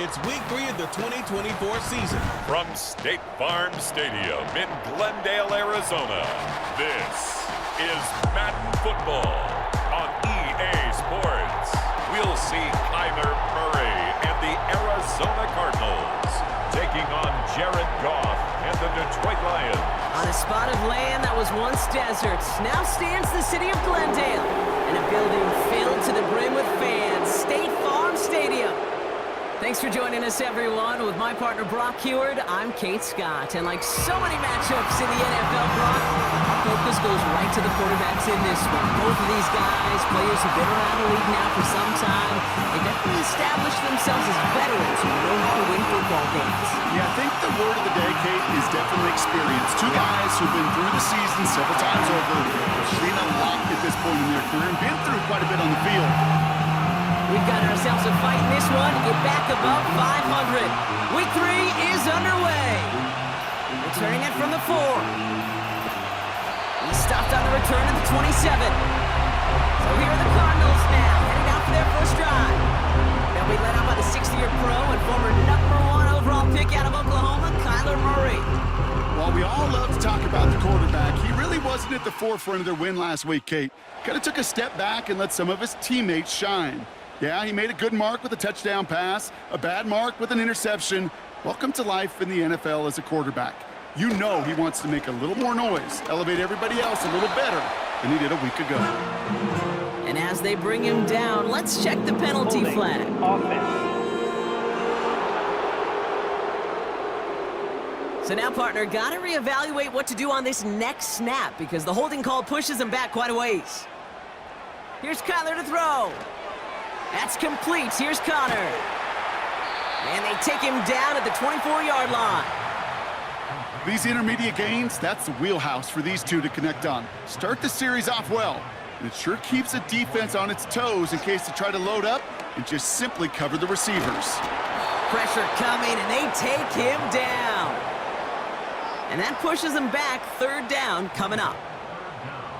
It's week 3 of the 2024 season. From State Farm Stadium in Glendale, Arizona, this is Madden Football on EA Sports. We'll see Kyler Murray and the Arizona Cardinals taking on Jared Goff and the Detroit Lions. On a spot of land that was once desert, now stands the city of Glendale, and a building filled to the brim with fans, State Farm Stadium. Thanks for joining us, everyone. With my partner, Brock Heward, I'm Kate Scott. And like so many matchups in the NFL, Brock, our focus goes right to the quarterbacks in this one. Both of these guys, players who've been around the league now for some time, they definitely established themselves as veterans who know how to win football games. Yeah, I think the word of the day, Kate, is definitely experience. Two guys who've been through the season several times over, have seen a lot at this point in their career, and been through quite a bit on the field. We've got ourselves a fight in this one to get back above 500. Week 3 is underway. Returning it from the 4. He stopped on the return at the 27. So here are the Cardinals now, heading out for their first drive. They'll be led out by the 60-year pro and former #1 overall pick out of Oklahoma, Kyler Murray. While we all love to talk about the quarterback, he really wasn't at the forefront of their win last week, Kate. Kind of took a step back and let some of his teammates shine. Yeah, he made a good mark with a touchdown pass, a bad mark with an interception. Welcome to life in the NFL as a quarterback. You know he wants to make a little more noise, elevate everybody else a little better than he did a week ago. And as they bring him down, let's check the penalty flag. So now, partner, got to reevaluate what to do on this next snap because the holding call pushes him back quite a ways. Here's Kyler to throw. That's complete. Here's Connor. And they take him down at the 24-yard line. These intermediate gains, that's the wheelhouse for these two to connect on. Start the series off well, and it sure keeps the defense on its toes in case they try to load up and just simply cover the receivers. Pressure coming, and they take him down. And that pushes him back. 3rd down coming up.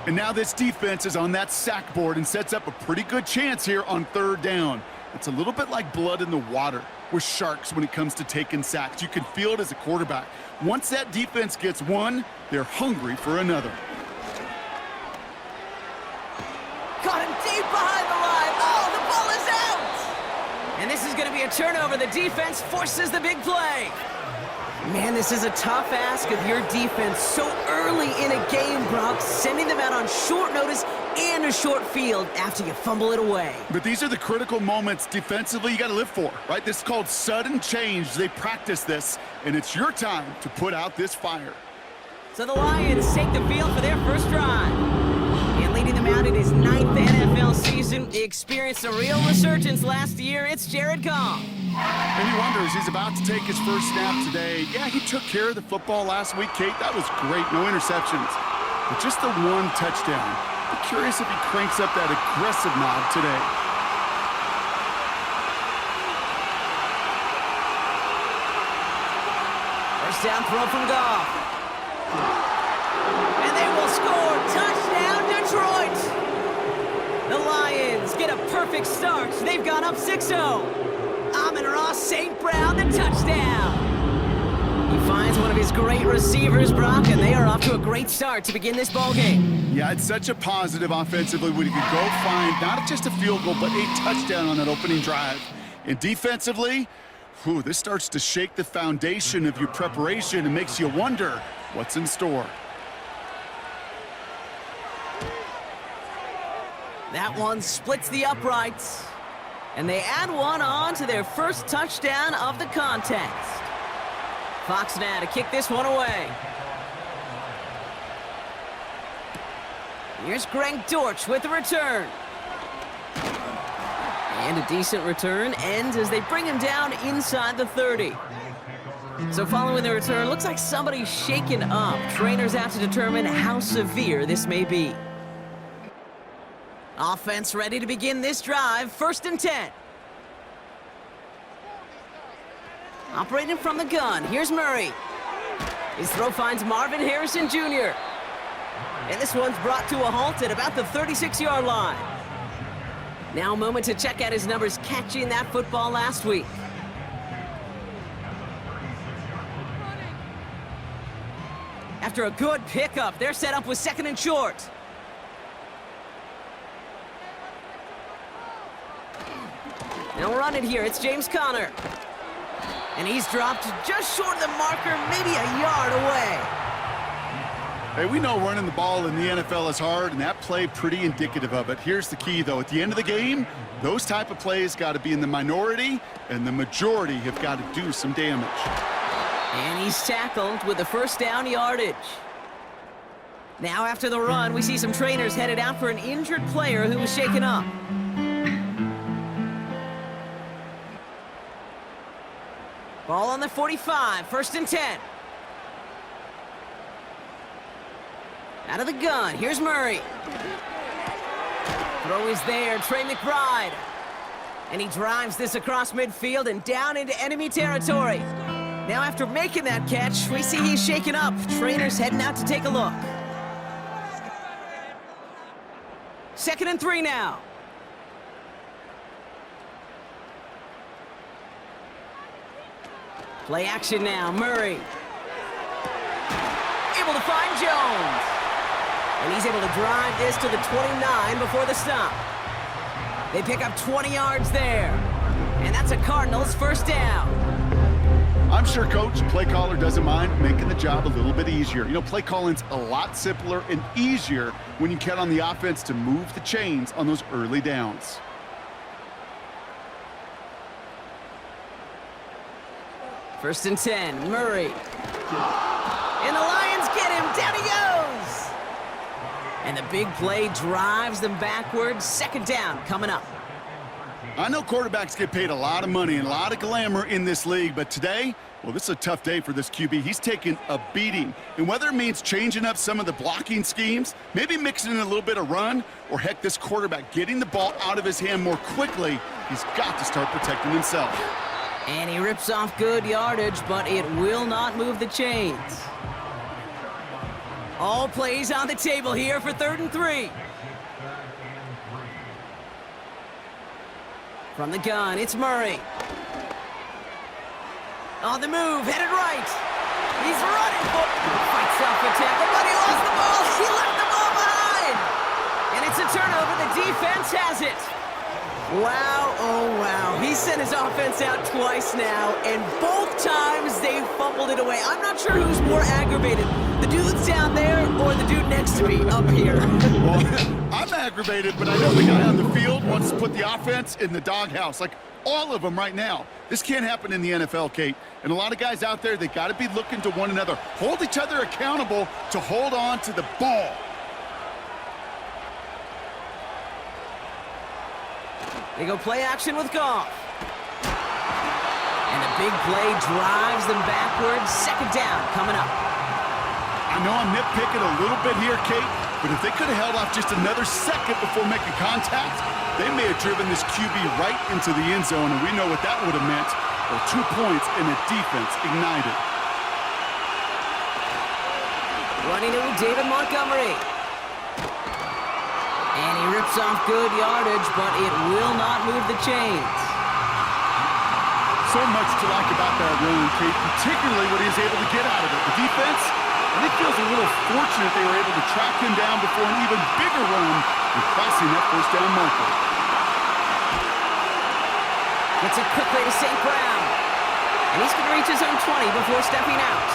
And now this defense is on that sack board and sets up a pretty good chance here on 3rd down. It's a little bit like blood in the water with sharks when it comes to taking sacks. You can feel it as a quarterback. Once that defense gets one, they're hungry for another. Got him deep behind the line. Oh, the ball is out! And this is going to be a turnover. The defense forces the big play. Man, this is a tough ask of your defense so early in a game, Brock, sending them out on short notice and a short field after you fumble it away. But these are the critical moments defensively you got to live for, right? This is called sudden change. They practice this, and it's your time to put out this fire. So the Lions take the field for their first drive. And leading them out in his 9th NFL season, he experienced a real resurgence last year. It's Jared Goff. And he wonders, he's about to take his first snap today. Yeah, he took care of the football last week, Kate. That was great, no interceptions. But just the one touchdown. I'm curious if he cranks up that aggressive knob today. First down throw from Goff. And they will score. Touchdown, Detroit! The Lions get a perfect start. They've gone up 6-0. Amon-Ra St. Brown, the touchdown. He finds one of his great receivers, Brock, and they are off to a great start to begin this ballgame. Yeah, it's such a positive offensively when you can go find not just a field goal, but a touchdown on that opening drive. And defensively, this starts to shake the foundation of your preparation and makes you wonder what's in store. That one splits the uprights. And they add one on to their first touchdown of the contest. Fox now to kick this one away. Here's Greg Dortch with the return. And a decent return ends as they bring him down inside the 30. So following the return, looks like somebody's shaken up. Trainers have to determine how severe this may be. Offense ready to begin this drive. 1st and 10. Operating from the gun. Here's Murray. His throw finds Marvin Harrison Jr. And this one's brought to a halt at about the 36-yard line. Now a moment to check out his numbers catching that football last week. After a good pickup, they're set up with 2nd and short. They'll run it here. It's James Conner. And he's dropped just short of the marker, maybe a yard away. Hey, we know running the ball in the NFL is hard, and that play pretty indicative of it. Here's the key, though. At the end of the game, those type of plays got to be in the minority, and the majority have got to do some damage. And he's tackled with the 1st down yardage. Now after the run, we see some trainers headed out for an injured player who was shaken up. Ball on the 45, 1st and 10. Out of the gun, here's Murray. Throw is there, Trey McBride. And he drives this across midfield and down into enemy territory. Now after making that catch, we see he's shaken up. Trainers heading out to take a look. 2nd and 3 now. Play action now, Murray. Able to find Jones. And he's able to drive this to the 29 before the stop. They pick up 20 yards there. And that's a Cardinals 1st down. I'm sure Coach, play caller, doesn't mind making the job a little bit easier. You know, play calling's a lot simpler and easier when you count on the offense to move the chains on those early downs. First and 10, Murray. And the Lions get him, down he goes! And the big play drives them backwards. 2nd down coming up. I know quarterbacks get paid a lot of money and a lot of glamour in this league, but today, well, this is a tough day for this QB. He's taking a beating. And whether it means changing up some of the blocking schemes, maybe mixing in a little bit of run, or heck, this quarterback getting the ball out of his hand more quickly, he's got to start protecting himself. And he rips off good yardage, but it will not move the chains. All plays on the table here for 3rd and 3. From the gun, it's Murray. On the move, headed right. He's running for fights off the tackle, but he lost the ball. He left the ball behind. And it's a turnover. The defense has it. Wow, oh wow. He sent his offense out twice now, and both times they fumbled it away. I'm not sure who's more aggravated, the dude's down there or the dude next to me up here. Well, I'm aggravated, but I know the guy on the field wants to put the offense in the doghouse, like all of them right now. This can't happen in the NFL, Kate. And a lot of guys out there, they got to be looking to one another, hold each other accountable to hold on to the ball. They go play action with Goff. And the big play drives them backwards. 2nd down coming up. I know I'm nitpicking a little bit here, Kate, but if they could have held off just another second before making contact, they may have driven this QB right into the end zone, and we know what that would have meant. Well, 2 points and the defense ignited. Running it with David Montgomery. And he rips off good yardage, but it will not move the chains. So much to like about that run, Kate, particularly what he was able to get out of it. The defense, I think, feels a little fortunate they were able to track him down before an even bigger run and crossing that 1st down marker. It's a quick way to St. Brown. And he's going to reach his own 20 before stepping out.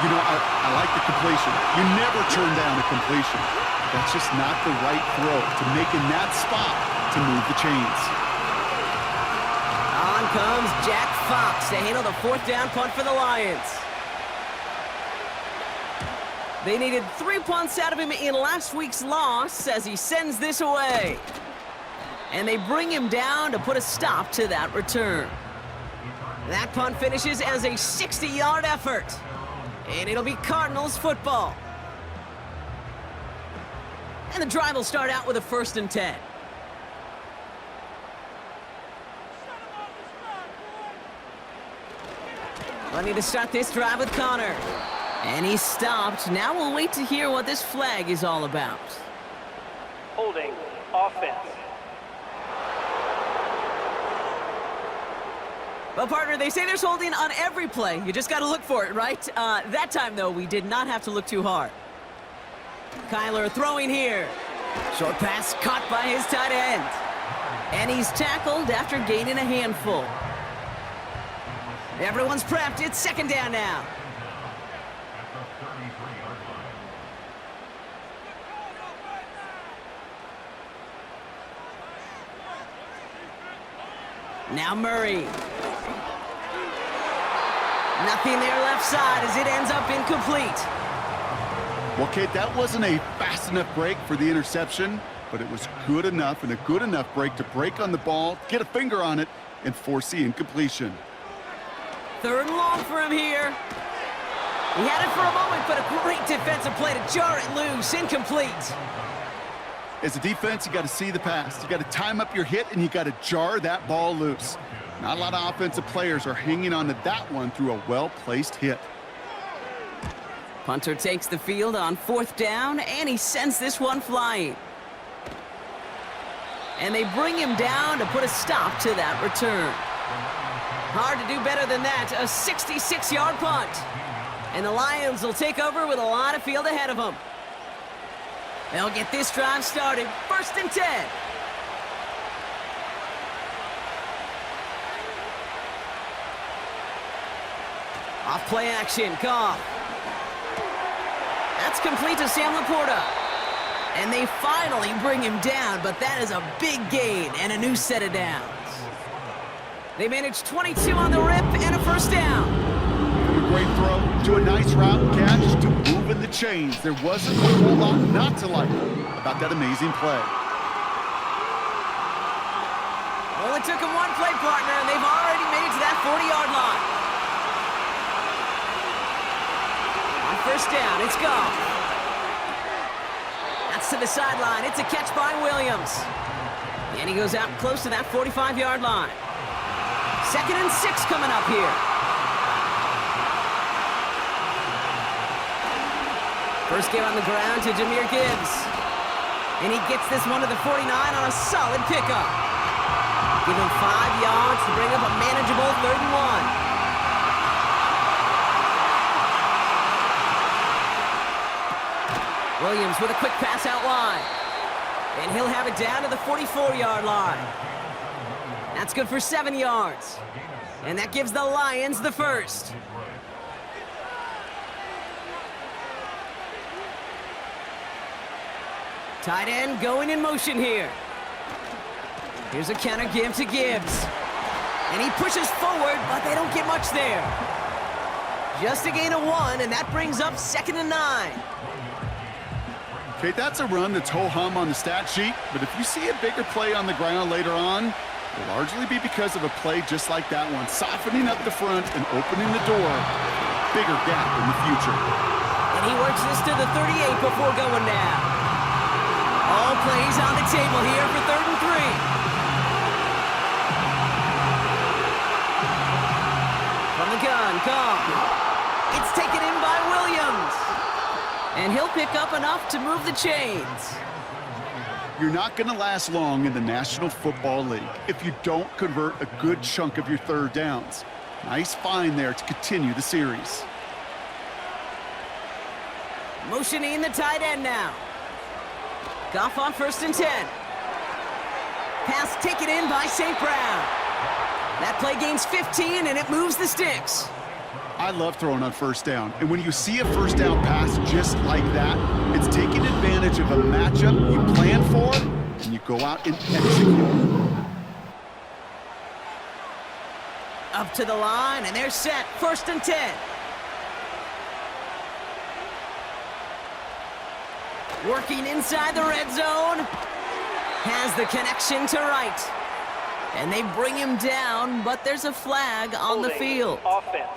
You know, I like the completion. You never turn down a completion. That's just not the right throw to make in that spot to move the chains. On comes Jack Fox to handle the 4th down punt for the Lions. They needed 3 punts out of him in last week's loss as he sends this away. And they bring him down to put a stop to that return. That punt finishes as a 60-yard effort. And it'll be Cardinals football. And the drive will start out with a 1st and 10. Ready to start this drive with Connor. And he's stopped. Now we'll wait to hear what this flag is all about. Holding offense. Well, partner, they say there's holding on every play. You just got to look for it, right? That time, though, we did not have to look too hard. Kyler throwing here. Short pass caught by his tight end. And he's tackled after gaining a handful. Everyone's prepped. It's second down now. Now Murray. Nothing there left side as it ends up incomplete. Well, Kate, that wasn't a fast enough break for the interception, but it was good enough and a good enough break to break on the ball, get a finger on it, and force the incompletion. Third and long for him here. He had it for a moment, but a great defensive play to jar it loose. Incomplete. As a defense, you got to see the pass. You got to time up your hit, and you got to jar that ball loose. Not a lot of offensive players are hanging on to that one through a well-placed hit. Punter takes the field on fourth down, and he sends this one flying. And they bring him down to put a stop to that return. Hard to do better than that. A 66-yard punt. And the Lions will take over with a lot of field ahead of them. They'll get this drive started. First and 10. Off play action. Goff. That's complete to Sam Laporta. And they finally bring him down, but that is a big gain and a new set of downs. They managed 22 on the rip and a first down. From a great throw to a nice route catch to moving the chains. There wasn't a whole lot not to like about that amazing play. Well, it took them one play, partner, and they've already made it to that 40-yard line. On first down, it's Goff. That's to the sideline. It's a catch by Williams. And he goes out close to that 45-yard line. Second and 6 coming up here. First game on the ground to Jahmyr Gibbs. And he gets this one to the 49 on a solid pickup. Give him 5 yards to bring up a manageable 3rd and 1. Williams with a quick pass out wide. And he'll have it down to the 44-yard line. That's good for 7 yards. And that gives the Lions the first. Tight end going in motion here. Here's a counter give to Gibbs. And he pushes forward, but they don't get much there. Just a gain of 1, and that brings up 2nd and 9. Okay, that's a run that's ho-hum on the stat sheet, but if you see a bigger play on the ground later on, it'll largely be because of a play just like that one, softening up the front and opening the door. Bigger gap in the future. And he works this to the 38 before going down. All plays on the table here for 3rd and 3. From the gun, Goff. It's taken in by Williams. And he'll pick up enough to move the chains. You're not going to last long in the National Football League if you don't convert a good chunk of your 3rd downs. Nice find there to continue the series. Motioning the tight end now. Goff on 1st and 10. Pass taken in by St. Brown. That play gains 15, and it moves the sticks. I love throwing on 1st down. And when you see a 1st down pass just like that, it's taking advantage of a matchup you plan for, and you go out and execute. Up to the line, and they're set. 1st and 10. Working inside the red zone. Has the connection to right. And they bring him down, but there's a flag on the field. Offense.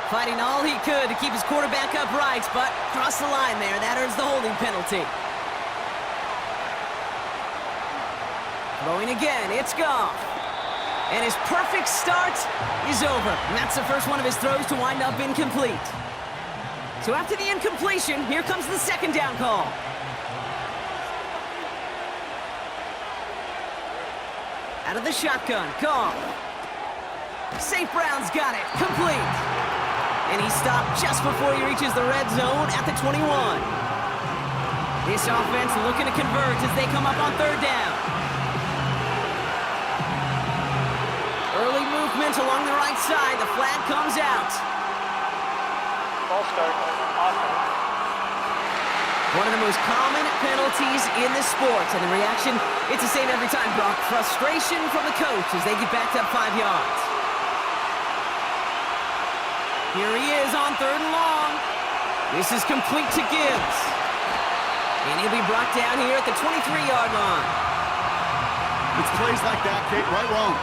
Fighting all he could to keep his quarterback upright, but crossed the line there. That earns the holding penalty. Throwing again, it's Goff. And his perfect start is over. And that's the first one of his throws to wind up incomplete. So after the incompletion, here comes the 2nd down call. Out of the shotgun, Goff. St. Brown's got it, complete. And he stopped just before he reaches the red zone at the 21. This offense looking to convert as they come up on third down. Early movement along the right side. The flag comes out. Ball start, offense. One of the most common penalties in the sport. And the reaction, it's the same every time, Brock. Frustration from the coach as they get backed up 5 yards. Here he is on third and long. This is complete to Gibbs. And he'll be brought down here at the 23-yard line. It's plays like that, Kate, right wrong.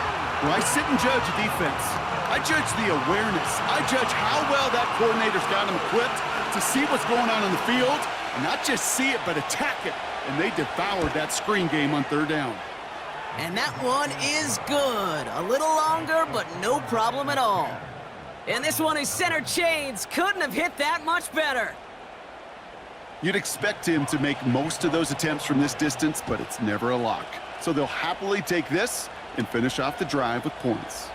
When I sit and judge a defense, I judge the awareness. I judge how well that coordinator's got him equipped to see what's going on in the field, and not just see it, but attack it. And they devoured that screen game on third down. And that one is good. A little longer, but no problem at all. And this one is center chains. Couldn't have hit that much better. You'd expect him to make most of those attempts from this distance, but it's never a lock. So they'll happily take this and finish off the drive with points.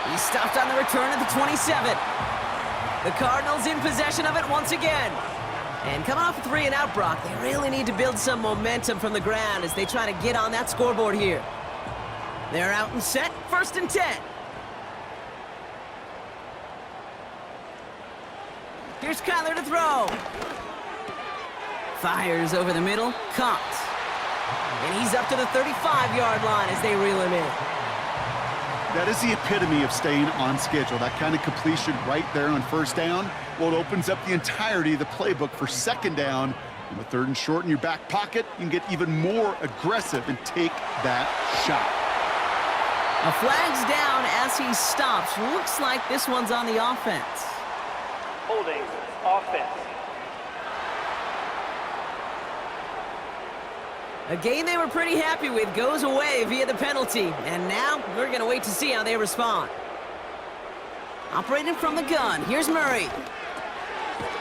He stopped on the return at the 27. The Cardinals in possession of it once again. And coming off a 3-and-out, Brock, they really need to build some momentum from the ground as they try to get on that scoreboard here. They're out and set, 1st and 10. Here's Kyler to throw. Fires over the middle, caught. And he's up to the 35-yard line as they reel him in. That is the epitome of staying on schedule. That kind of completion right there on first down. Well, it opens up the entirety of the playbook for second down. And with 3rd and short in your back pocket, you can get even more aggressive and take that shot. A flag's down as he stops. Looks like this one's on the offense. Holding, offense. A game they were pretty happy with goes away via the penalty. And now we're going to wait to see how they respond. Operating from the gun, here's Murray.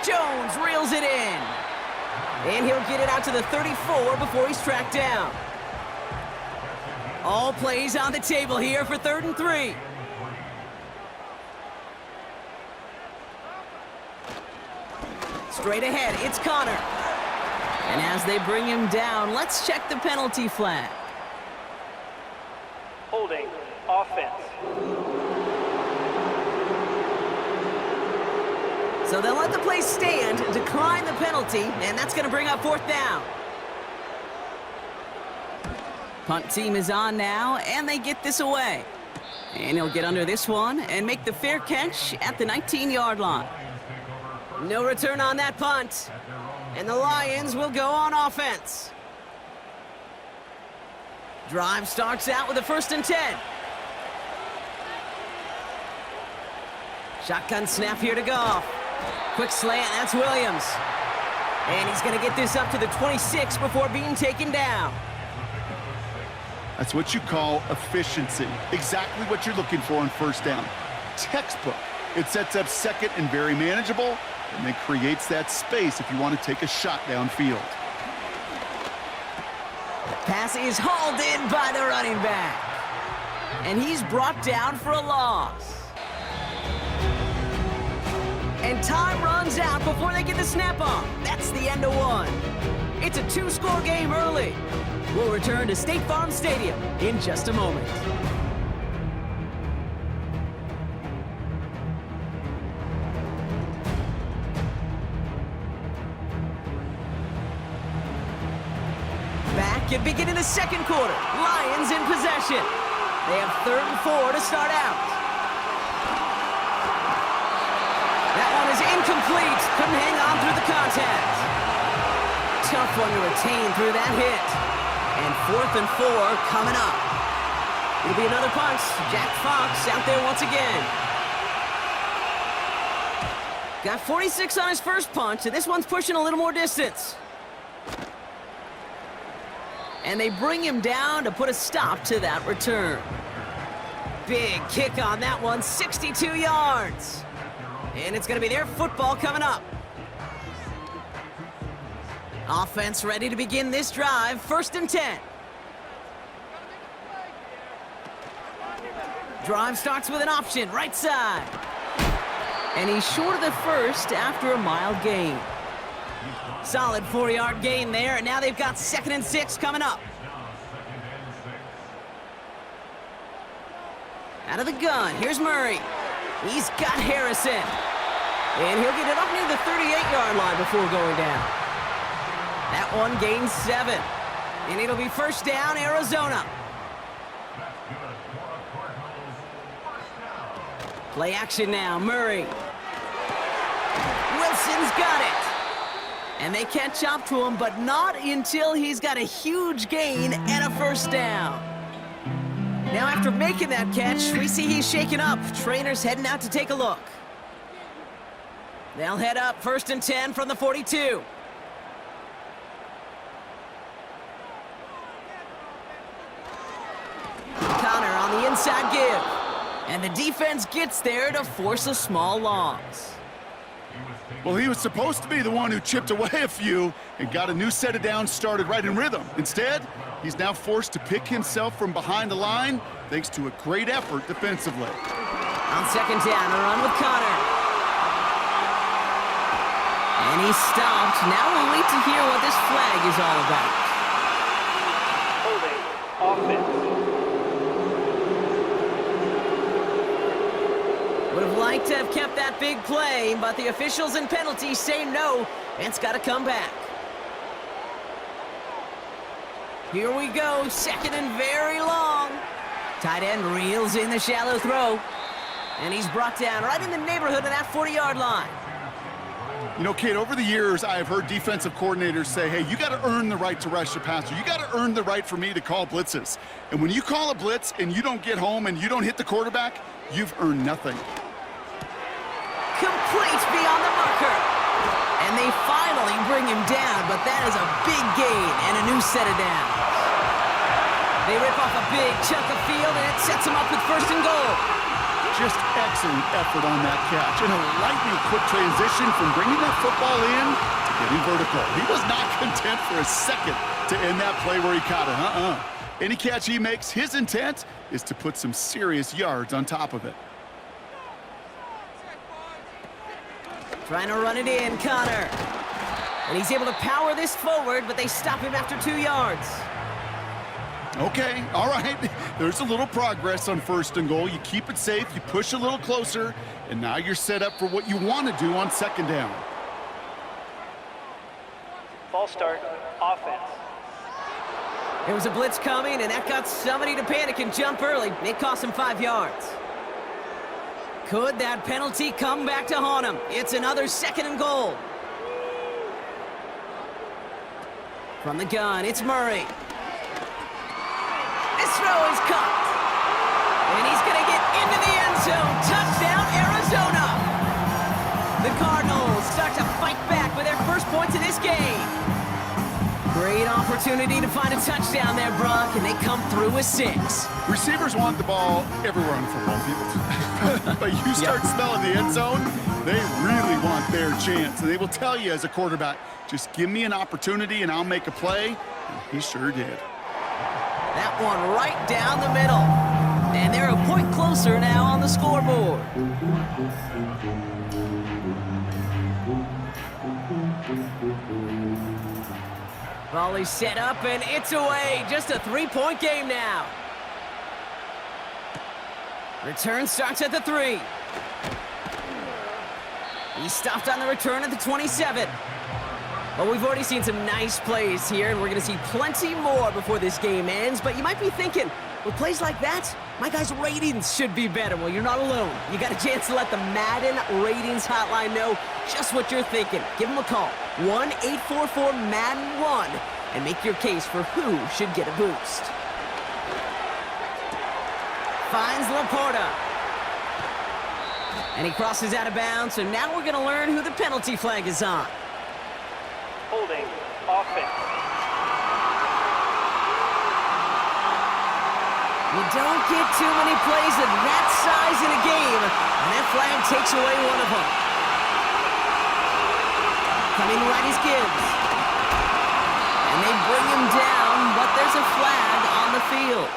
Jones reels it in. And he'll get it out to the 34 before he's tracked down. All plays on the table here for 3rd and 3. Straight ahead, it's Connor. And as they bring him down, let's check the penalty flag. Holding, offense. So they'll let the play stand, decline the penalty, and that's going to bring up 4th down. Punt team is on now, and they get this away. And he'll get under this one and make the fair catch at the 19-yard line. No return on that punt. And the Lions will go on offense. Drive starts out with a 1st and 10. Shotgun snap here to Goff. Quick slant, that's Williams. And he's going to get this up to the 26 before being taken down. That's what you call efficiency. Exactly what you're looking for on first down. Textbook. It sets up second and very manageable, and then creates that space if you want to take a shot downfield. Pass is hauled in by the running back. And he's brought down for a loss. And time runs out before they get the snap off. That's the end of one. It's a 2-score game early. We'll return to State Farm Stadium in just a moment. Back at beginning the 2nd quarter. Lions in possession. They have 3rd and 4 to start out. That one is incomplete. Couldn't hang on through the contact. Tough one to retain through that hit. And 4th and 4 coming up. It'll be another punt. Jack Fox out there once again. Got 46 on his first punt, and this one's pushing a little more distance. And they bring him down to put a stop to that return. Big kick on that one, 62 yards. And it's going to be their football coming up. Offense ready to begin this drive, 1st and 10. Drive starts with an option, right side. And he's short of the first after a mild gain. Solid 4-yard gain there, and now they've got 2nd and 6 coming up. Out of the gun, here's Murray. He's got Harrison. And he'll get it up near the 38-yard line before going down. That one gains 7. And it'll be first down, Arizona. Play action now, Murray. Wilson's got it. And they catch up to him, but not until he's got a huge gain and a first down. Now after making that catch, we see he's shaken up. Trainer's heading out to take a look. They'll head up 1st and 10 from the 42. Connor on the inside give. And the defense gets there to force a small loss. Well, he was supposed to be the one who chipped away a few and got a new set of downs started right in rhythm. Instead, he's now forced to pick himself from behind the line thanks to a great effort defensively. On 2nd down, a run with Connor. And he's stopped. Now we'll wait to hear what this flag is all about. Holding offense. Would have liked to have kept that big play, but the officials and penalties say no. It's got to come back. Here we go, 2nd and very long. Tight end reels in the shallow throw. And he's brought down right in the neighborhood of that 40-yard line. You know, Kate, over the years, I have heard defensive coordinators say, hey, you got to earn the right to rush the passer. You got to earn the right for me to call blitzes. And when you call a blitz and you don't get home and you don't hit the quarterback, you've earned nothing. Complete beyond the marker. And they finally bring him down, but that is a big gain and a new set of downs. They rip off a big chunk of field, and it sets him up with 1st and goal. Just excellent effort on that catch. And a lightning quick transition from bringing that football in to getting vertical. He was not content for a second to end that play where he caught it. Any catch he makes, his intent is to put some serious yards on top of it. Trying to run it in, Connor. And he's able to power this forward, but they stop him after 2 yards. Okay, all right. There's a little progress on 1st and goal. You keep it safe, you push a little closer, and now you're set up for what you want to do on 2nd down. Ball start, offense. There was a blitz coming, and that got somebody to panic and jump early. It cost him 5 yards. Could that penalty come back to haunt him? It's another 2nd and goal. From the gun, it's Murray. This throw is caught. And he's going to get into the end zone. Touchdown, Arizona. The Cardinals start to fight back with their first points of this game. Great opportunity to find a touchdown there, Brock, and they come through with 6. Receivers want the ball everywhere on the football field. But you start smelling the end zone, they really want their chance. And they will tell you as a quarterback, just give me an opportunity and I'll make a play. And he sure did. That one right down the middle. And they're a point closer now on the scoreboard. Volley set up, and it's away. Just a 3-point game now. Return starts at the 3. He stopped on the return at the 27. Well, we've already seen some nice plays here, and we're going to see plenty more before this game ends. But you might be thinking, with plays like that, my guys' ratings should be better. Well, you're not alone. You got a chance to let the Madden Ratings Hotline know just what you're thinking. Give them a call, 1-844-MADDEN-1, and make your case for who should get a boost. Finds Laporta. And he crosses out of bounds, so now we're going to learn who the penalty flag is on. Holding offense. You don't get too many plays of that size in a game, and that flag takes away one of them. Coming right is Gibbs. And they bring him down, but there's a flag on the field.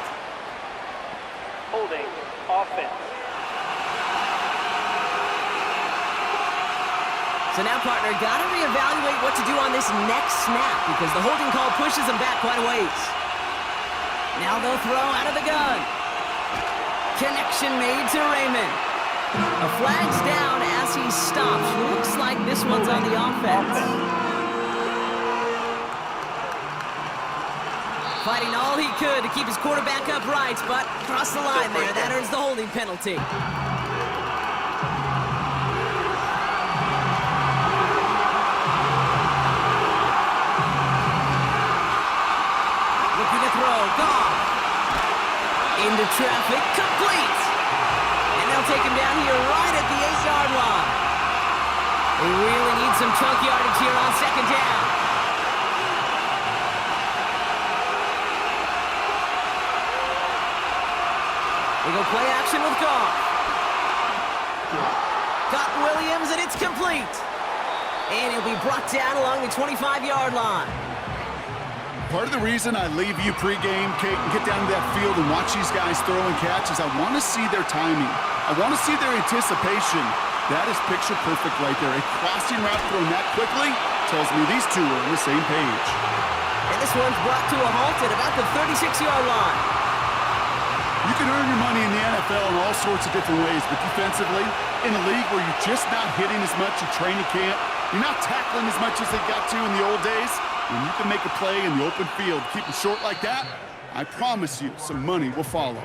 Holding offense. So now, partner, got to reevaluate what to do on this next snap because the holding call pushes him back quite a ways. Now they'll throw out of the gun. Connection made to Raymond. A flag's down as he stops. Looks like this one's on the offense. Fighting all he could to keep his quarterback upright, but crossed the line there. That earns the holding penalty. Looking to throw. Gone. Into traffic. Complete. And they'll take him down here right at the 8-yard line. They really need some chunk yardage here on second down. They go play action with Goff. Got Williams, and it's complete. And he'll be brought down along the 25-yard line. Part of the reason I leave you pregame, Kate, and get down to that field and watch these guys throw and catch is I want to see their timing. I want to see their anticipation. That is picture perfect right there. A crossing route thrown that quickly tells me these two are on the same page. And this one's brought to a halt at about the 36-yard line. You can earn your money in the NFL in all sorts of different ways, but defensively, in a league where you're just not hitting as much at training camp, you're not tackling as much as they got to in the old days, when you can make a play in the open field, keep it short like that, I promise you some money will follow.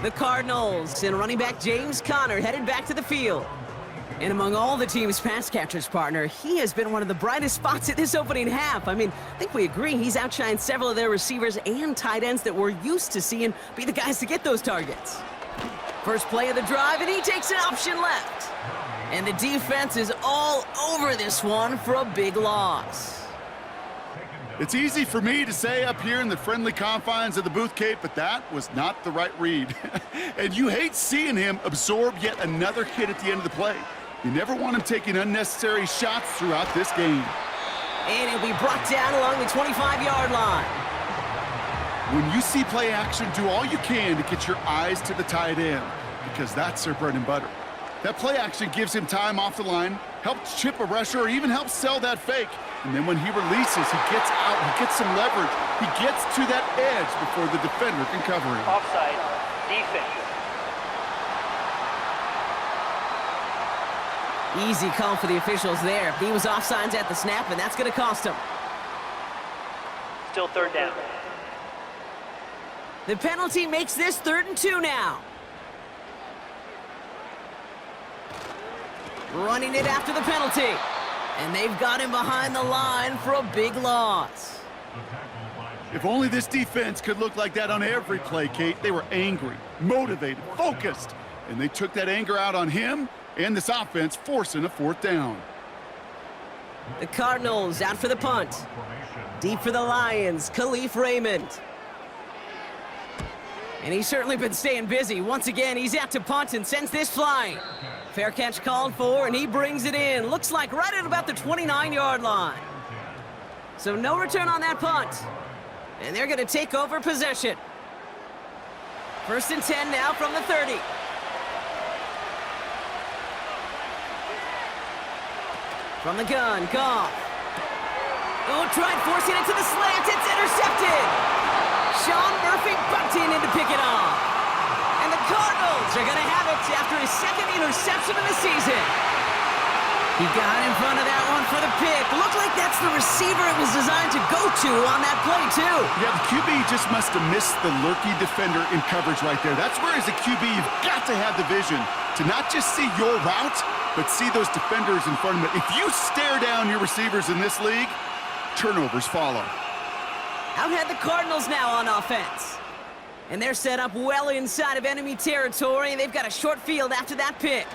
The Cardinals and running back James Conner headed back to the field. And among all the team's pass catchers, partner, he has been one of the brightest spots at this opening half. I mean, I think we agree he's outshined several of their receivers and tight ends that we're used to seeing be the guys to get those targets. First play of the drive, and he takes an option left. And the defense is all over this one for a big loss. It's easy for me to say up here in the friendly confines of the booth, Kate, but that was not the right read. And you hate seeing him absorb yet another hit at the end of the play. You never want him taking unnecessary shots throughout this game. And he'll be brought down along the 25-yard line. When you see play action, do all you can to get your eyes to the tight end, because that's their bread and butter. That play action gives him time off the line, helps chip a rusher, or even helps sell that fake. And then when he releases, he gets out, he gets some leverage. He gets to that edge before the defender can cover him. Offside. Defense. Easy call for the officials there. He was offsides at the snap, and that's going to cost him. Still third down. The penalty makes this 3rd and 2 now. Running it after the penalty. And they've got him behind the line for a big loss. If only this defense could look like that on every play, Kate. They were angry, motivated, focused. And they took that anger out on him and this offense, forcing a 4th down. The Cardinals out for the punt. Deep for the Lions, Khalif Raymond. And he's certainly been staying busy. Once again, he's out to punt and sends this flying. Fair catch called for, and he brings it in. Looks like right at about the 29-yard line. So no return on that punt. And they're going to take over possession. 1st and 10 now from the 30. From the gun, Goff. Oh, tried forcing it to the slant. It's intercepted. Sean Murphy bunting in to pick it off. And the Cardinals are going to have it after his 2nd interception of the season. He got in front of that one for the pick. Looked like that's the receiver it was designed to go to on that play, too. Yeah, the QB just must have missed the lurky defender in coverage right there. That's where, as a QB, you've got to have the vision to not just see your route, but see those defenders in front of it. If you stare down your receivers in this league, turnovers follow. Out head the Cardinals now on offense. And they're set up well inside of enemy territory. They've got a short field after that pick.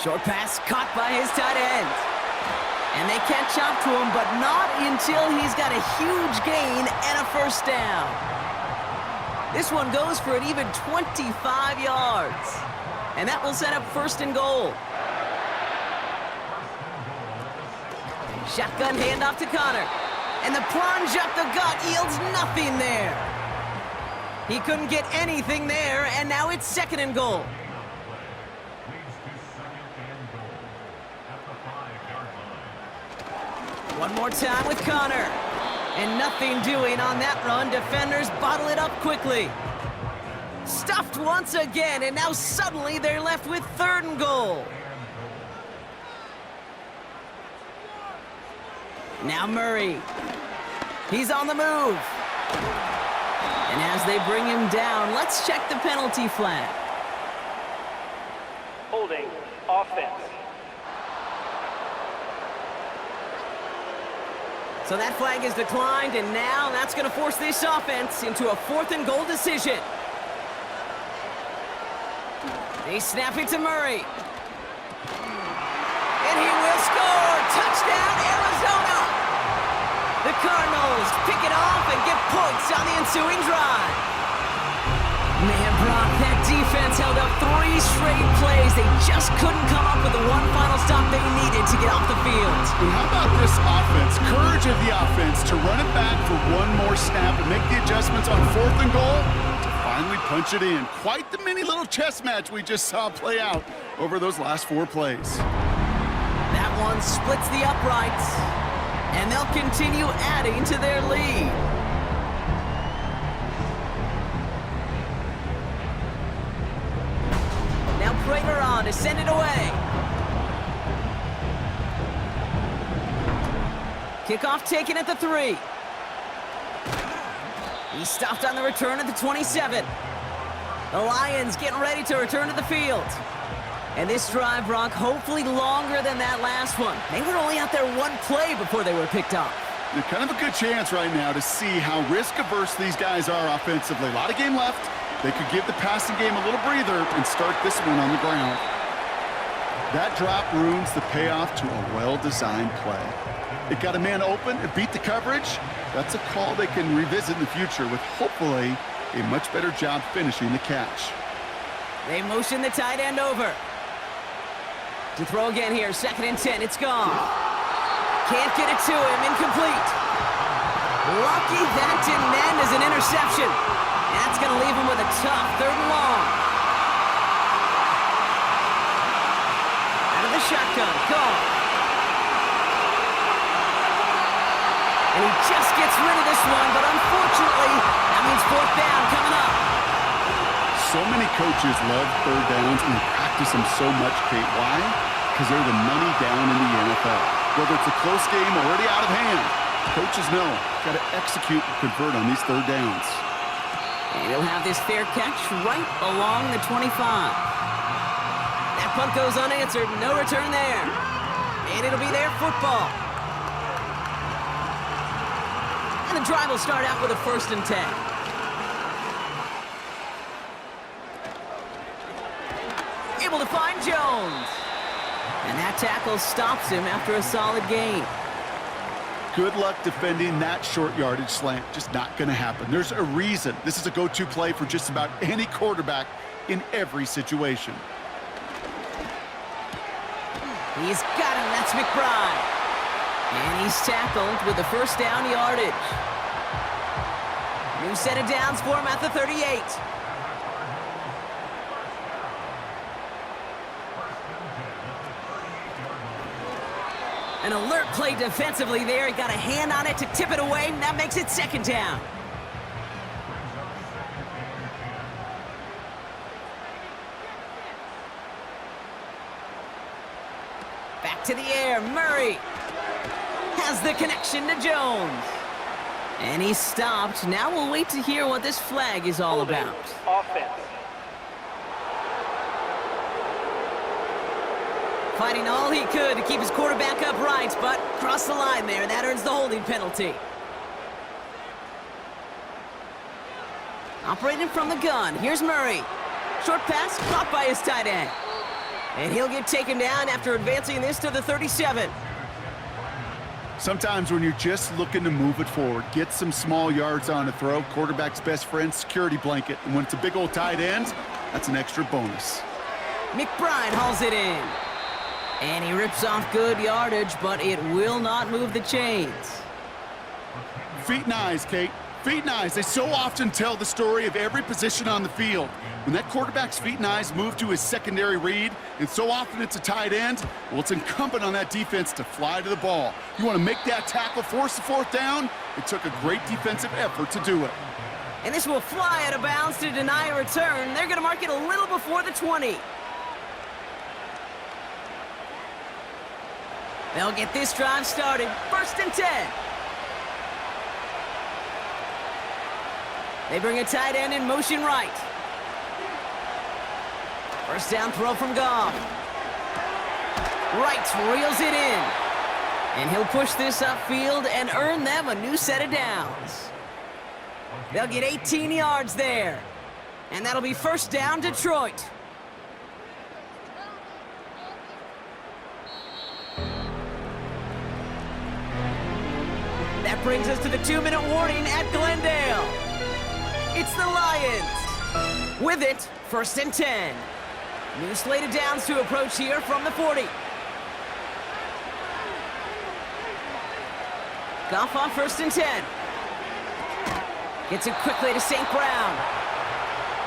Short pass caught by his tight end. And they catch up to him, but not until he's got a huge gain and a 1st down. This one goes for an even 25 yards. And that will set up 1st and goal. Shotgun handoff to Conner. And the plunge up the gut yields nothing there. He couldn't get anything there, and now it's 2nd and goal. One more time with Connor. And nothing doing on that run. Defenders bottle it up quickly. Stuffed once again, and now suddenly they're left with 3rd and goal. Now Murray. He's on the move. And as they bring him down, let's check the penalty flag. Holding. Offense. So that flag is declined, and now that's going to force this offense into a 4th and goal decision. They snap it to Murray. And he will score! Touchdown, Arizona! The Cardinals pick it off and get points on the ensuing drive. Man, Brock, that defense held up 3 straight plays. They just couldn't come up with the one final stop they needed to get off the field. And how about this offense? Courage of the offense to run it back for one more snap and make the adjustments on 4th and goal to finally punch it in. Quite the mini little chess match we just saw play out over those last 4 plays. That one splits the uprights, and they'll continue adding to their lead. Now Prater on to send it away. Kickoff taken at the 3. He stopped on the return at the 27. The Lions getting ready to return to the field. And this drive, Brock, hopefully longer than that last one. They were only out there 1 play before they were picked off. They're kind of a good chance right now to see how risk-averse these guys are offensively. A lot of game left. They could give the passing game a little breather and start this one on the ground. That drop ruins the payoff to a well-designed play. It got a man open, it beat the coverage. That's a call they can revisit in the future with hopefully a much better job finishing the catch. They motion the tight end over. To throw again here, 2nd and 10, it's gone. Can't get it to him, incomplete. Lucky that didn't end as an interception. That's going to leave him with a tough 3rd and long. Out of the shotgun, call. And he just gets rid of this one, but unfortunately, that means 4th down coming up. So many coaches love 3rd downs and practice them so much, Kate. Why? Because they're the money down in the NFL. Whether it's a close game already out of hand, coaches know, got to execute and convert on these 3rd downs. And he'll have this fair catch right along the 25. That punt goes unanswered, no return there. And it'll be their football. And the drive will start out with a 1st and 10. Able to find Jones. And that tackle stops him after a solid gain. Good luck defending that short yardage slant. Just not going to happen. There's a reason this is a go-to play for just about any quarterback in every situation. He's got him. That's McBride. And he's tackled with the 1st down yardage. New set of downs for him at the 38. An alert play defensively there. He got a hand on it to tip it away, and that makes it 2nd down. Back to the air. Murray has the connection to Jones. And he's stopped. Now we'll wait to hear what this flag is all about. Offense. Fighting all he could to keep his quarterback upright, but crossed the line there, and that earns the holding penalty. Operating from the gun, here's Murray. Short pass caught by his tight end. And he'll get taken down after advancing this to the 37. Sometimes when you're just looking to move it forward, get some small yards on a throw, quarterback's best friend, security blanket. And when it's a big old tight end, that's an extra bonus. McBride hauls it in. And he rips off good yardage, but it will not move the chains. Feet and eyes, Kate. Feet and eyes. They so often tell the story of every position on the field. When that quarterback's feet and eyes move to his secondary read, and so often it's a tight end, well, it's incumbent on that defense to fly to the ball. You want to make that tackle, force the fourth down? It took a great defensive effort to do it. And this will fly out of bounds to deny a return. They're going to mark it a little before the 20. They'll get this drive started. 1st and 10. They bring a tight end in motion right. 1st down throw from Goff. Wright reels it in. And he'll push this upfield and earn them a new set of downs. They'll get 18 yards there. And that'll be 1st down, Detroit. That brings us to the 2-minute warning at Glendale. It's the Lions. With it, 1st and 10. New slate of downs to approach here from the 40. Goff on 1st and 10. Gets it quickly to St. Brown.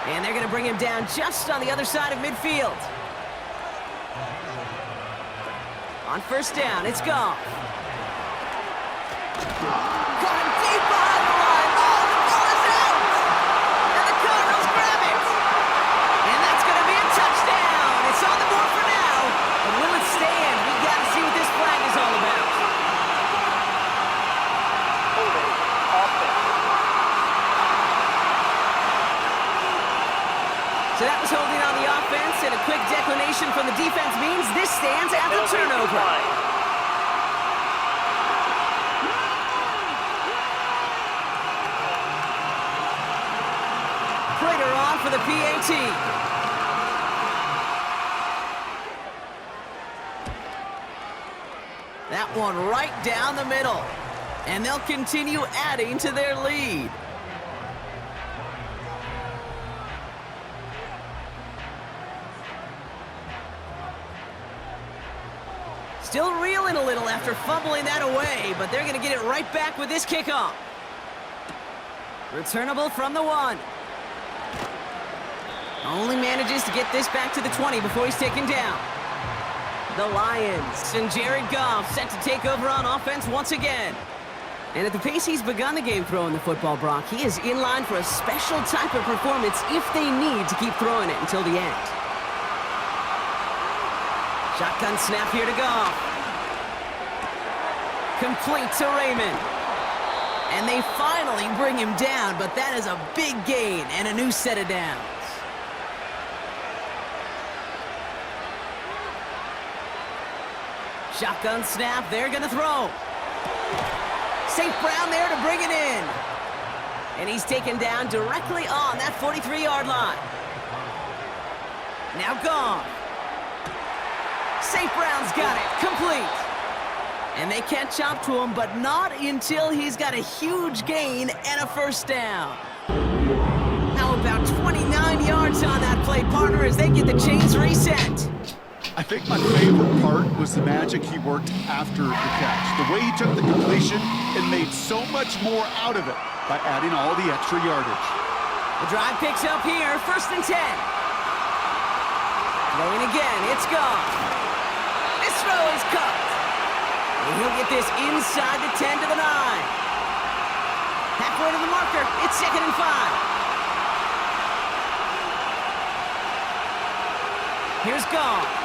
And they're going to bring him down just on the other side of midfield. On 1st down, it's Goff. Got him deep behind the line. Oh, the ball is out! And the Cardinals grab it. And that's going to be a touchdown. It's on the board for now. But will it stand? We got to see what this flag is all about. So that was holding on the offense, and a quick declination from the defense means this stands at the turnover. Prater on for the PAT. That one right down the middle. And they'll continue adding to their lead. Still reeling a little after fumbling that away, but they're going to get it right back with this kickoff. Returnable from the 1. Only manages to get this back to the 20 before he's taken down. The Lions and Jared Goff set to take over on offense once again. And at the pace he's begun the game throwing the football, Brock, he is in line for a special type of performance if they need to keep throwing it until the end. Shotgun snap here to Goff. Complete to Raymond. And they finally bring him down, but that is a big gain and a new set of downs. Shotgun snap, they're gonna throw. St. Brown there to bring it in. And he's taken down directly on that 43-yard line. Now gone. St. Brown's got it, complete. And they catch up to him, but not until he's got a huge gain and a 1st down. How about 29 yards on that play, partner, as they get the chains reset. I think my favorite part was the magic he worked after the catch. The way he took the completion and made so much more out of it by adding all the extra yardage. The drive picks up here, 1st and 10. Throwing again, it's gone. This throw is cut. And he'll get this inside the 10 to the 9. Halfway to the marker, it's 2nd and 5. Here's Goff.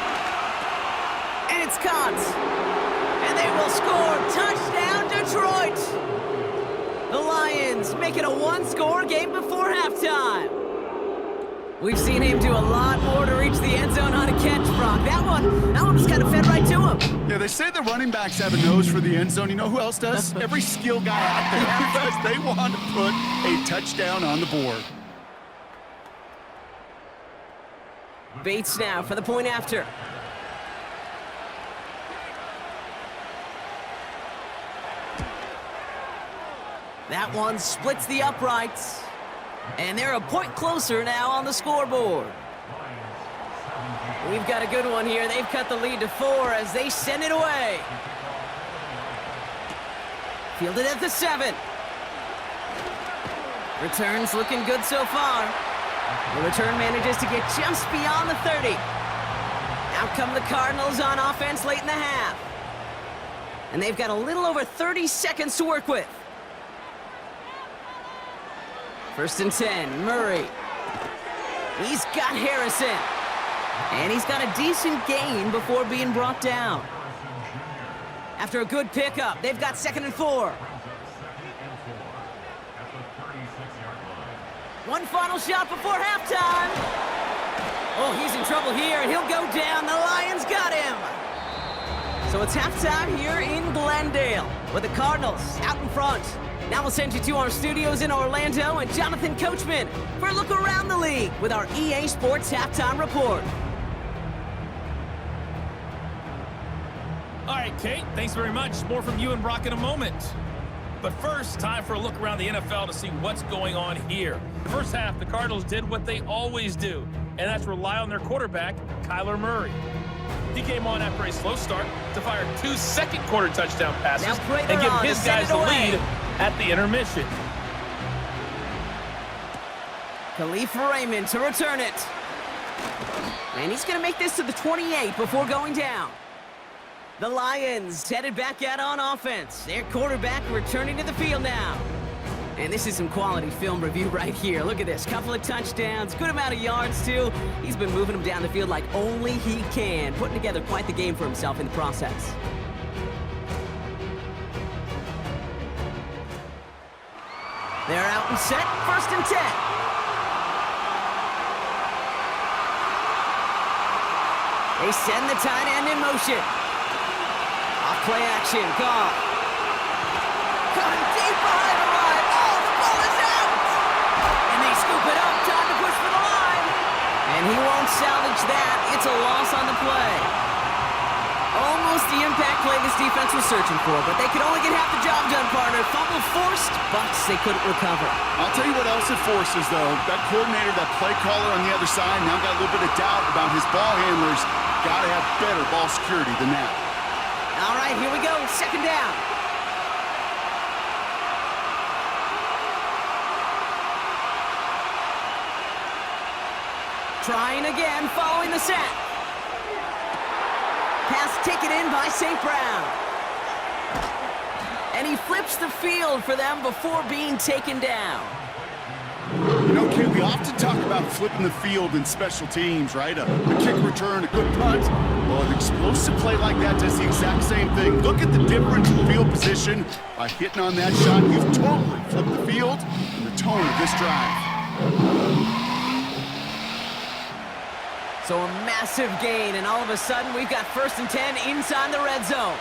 And it's caught. And they will score. Touchdown, Detroit. The Lions make it a 1-score game before halftime. We've seen him do a lot more to reach the end zone on a catch, Brock. That one just kind of fed right to him. Yeah, they say the running backs have a nose for the end zone. You know who else does? Every skill guy out there, because they want to put a touchdown on the board. Bates now for the point after. That one splits the uprights. And they're a point closer now on the scoreboard. We've got a good one here. They've cut the lead to 4 as they send it away. Fielded at the 7. Returns looking good so far. The return manages to get just beyond the 30. Out come the Cardinals on offense late in the half. And they've got a little over 30 seconds to work with. 1st and 10, Murray. He's got Harrison. And he's got a decent gain before being brought down. After a good pickup, they've got 2nd and 4. One final shot before halftime. Oh, he's in trouble here, and he'll go down. The Lions got him. So it's halftime here in Glendale with the Cardinals out in front. Now we'll send you to our studios in Orlando and Jonathan Coachman for a look around the league with our EA Sports Halftime Report. All right, Kate, thanks very much. More from you and Brock in a moment. But first, time for a look around the NFL to see what's going on here. The first half, the Cardinals did what they always do, and that's rely on their quarterback, Kyler Murray. He came on after a slow start to fire 2 second-quarter touchdown passes and give his guys the lead at the intermission. Khalif Raymond to return it. And he's going to make this to the 28 before going down. The Lions headed back out on offense. Their quarterback returning to the field now. And this is some quality film review right here. Look at this. Couple of touchdowns, good amount of yards, too. He's been moving them down the field like only he can, putting together quite the game for himself in the process. They're out and set. 1st and 10. They send the tight end in motion. Off play action, Goff. Coming deep behind the line. Oh, the ball is out! And they scoop it up. Time to push for the line. And he won't salvage that. It's a loss on the play. Almost the impact play this defense was searching for, but they could only get half the job done, partner. Fumble forced, but they couldn't recover. I'll tell you what else it forces, though. That coordinator, that play caller on the other side, now got a little bit of doubt about his ball handlers. Got to have better ball security than that. All right, here we go. 2nd down. Trying again, following the sack. Pass taken in by St. Brown. And he flips the field for them before being taken down. You know, Kate, we often talk about flipping the field in special teams, right? A kick return, a good punt. Well, an explosive play like that does the exact same thing. Look at the difference in field position. By hitting on that shot, you've totally flipped the field and the tone of this drive. So a massive gain, and all of a sudden, we've got 1st and 10 inside the red zone.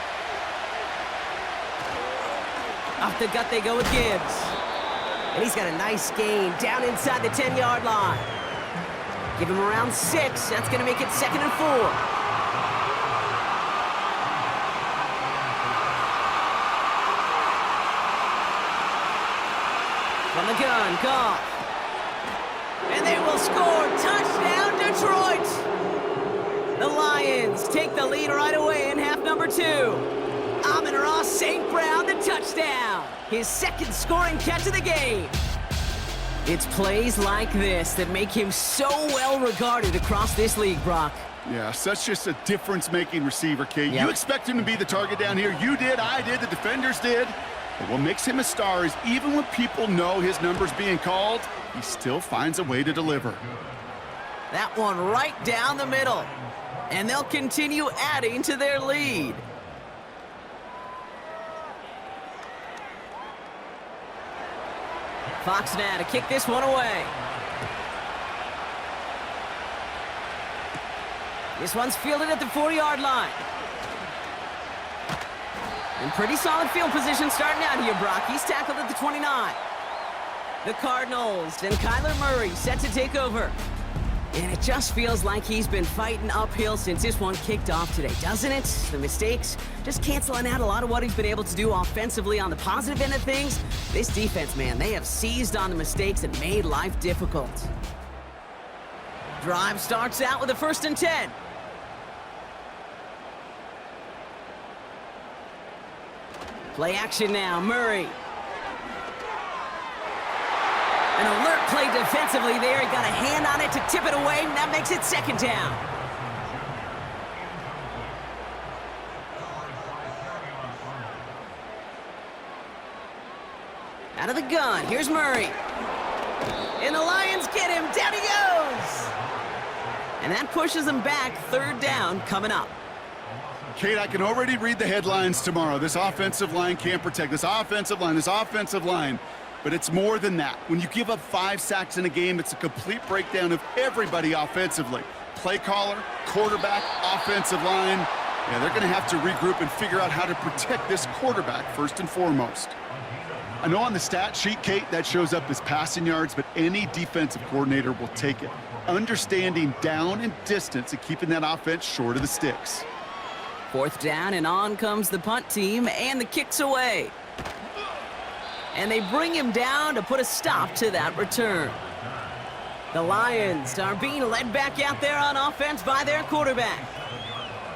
Off the gut they go with Gibbs. And he's got a nice gain down inside the 10-yard line. Give him around 6. That's going to make it 2nd and 4. From the gun, Goff. And they will score. Touchdown, Detroit! The Lions take the lead right away in half number 2. Amon-Ra St. Brown, the touchdown. His 2nd scoring catch of the game. It's plays like this that make him so well regarded across this league, Brock. Yeah, such just a difference-making receiver, Kate. Yep. You expect him to be the target down here. You did, I did, the defenders did. But what makes him a star is even when people know his number's being called, he still finds a way to deliver. That one right down the middle. And they'll continue adding to their lead. Fox now to kick this one away. This one's fielded at the 40-yard line. In pretty solid field position starting out here, Brock. He's tackled at the 29. The Cardinals and Kyler Murray set to take over. And it just feels like he's been fighting uphill since this one kicked off today, doesn't it? The mistakes just canceling out a lot of what he's been able to do offensively on the positive end of things. This defense, man, they have seized on the mistakes and made life difficult. Drive starts out with a 1st and 10. Play action now, Murray. An alert play defensively there. He got a hand on it to tip it away, and that makes it second down. Out of the gun, here's Murray. And the Lions get him, down he goes! And that pushes him back, third down coming up. Kate, I can already read the headlines tomorrow. This offensive line can't protect. This offensive line. But it's more than that. When you give up 5 sacks in a game, it's a complete breakdown of everybody offensively. Play caller, quarterback, offensive line. Yeah, they're going to have to regroup and figure out how to protect this quarterback first and foremost. I know on the stat sheet, Kate, that shows up as passing yards, but any defensive coordinator will take it. Understanding down and distance and keeping that offense short of the sticks. Fourth down, and on comes the punt team, and the kick's away. And they bring him down to put a stop to that return. The Lions are being led back out there on offense by their quarterback.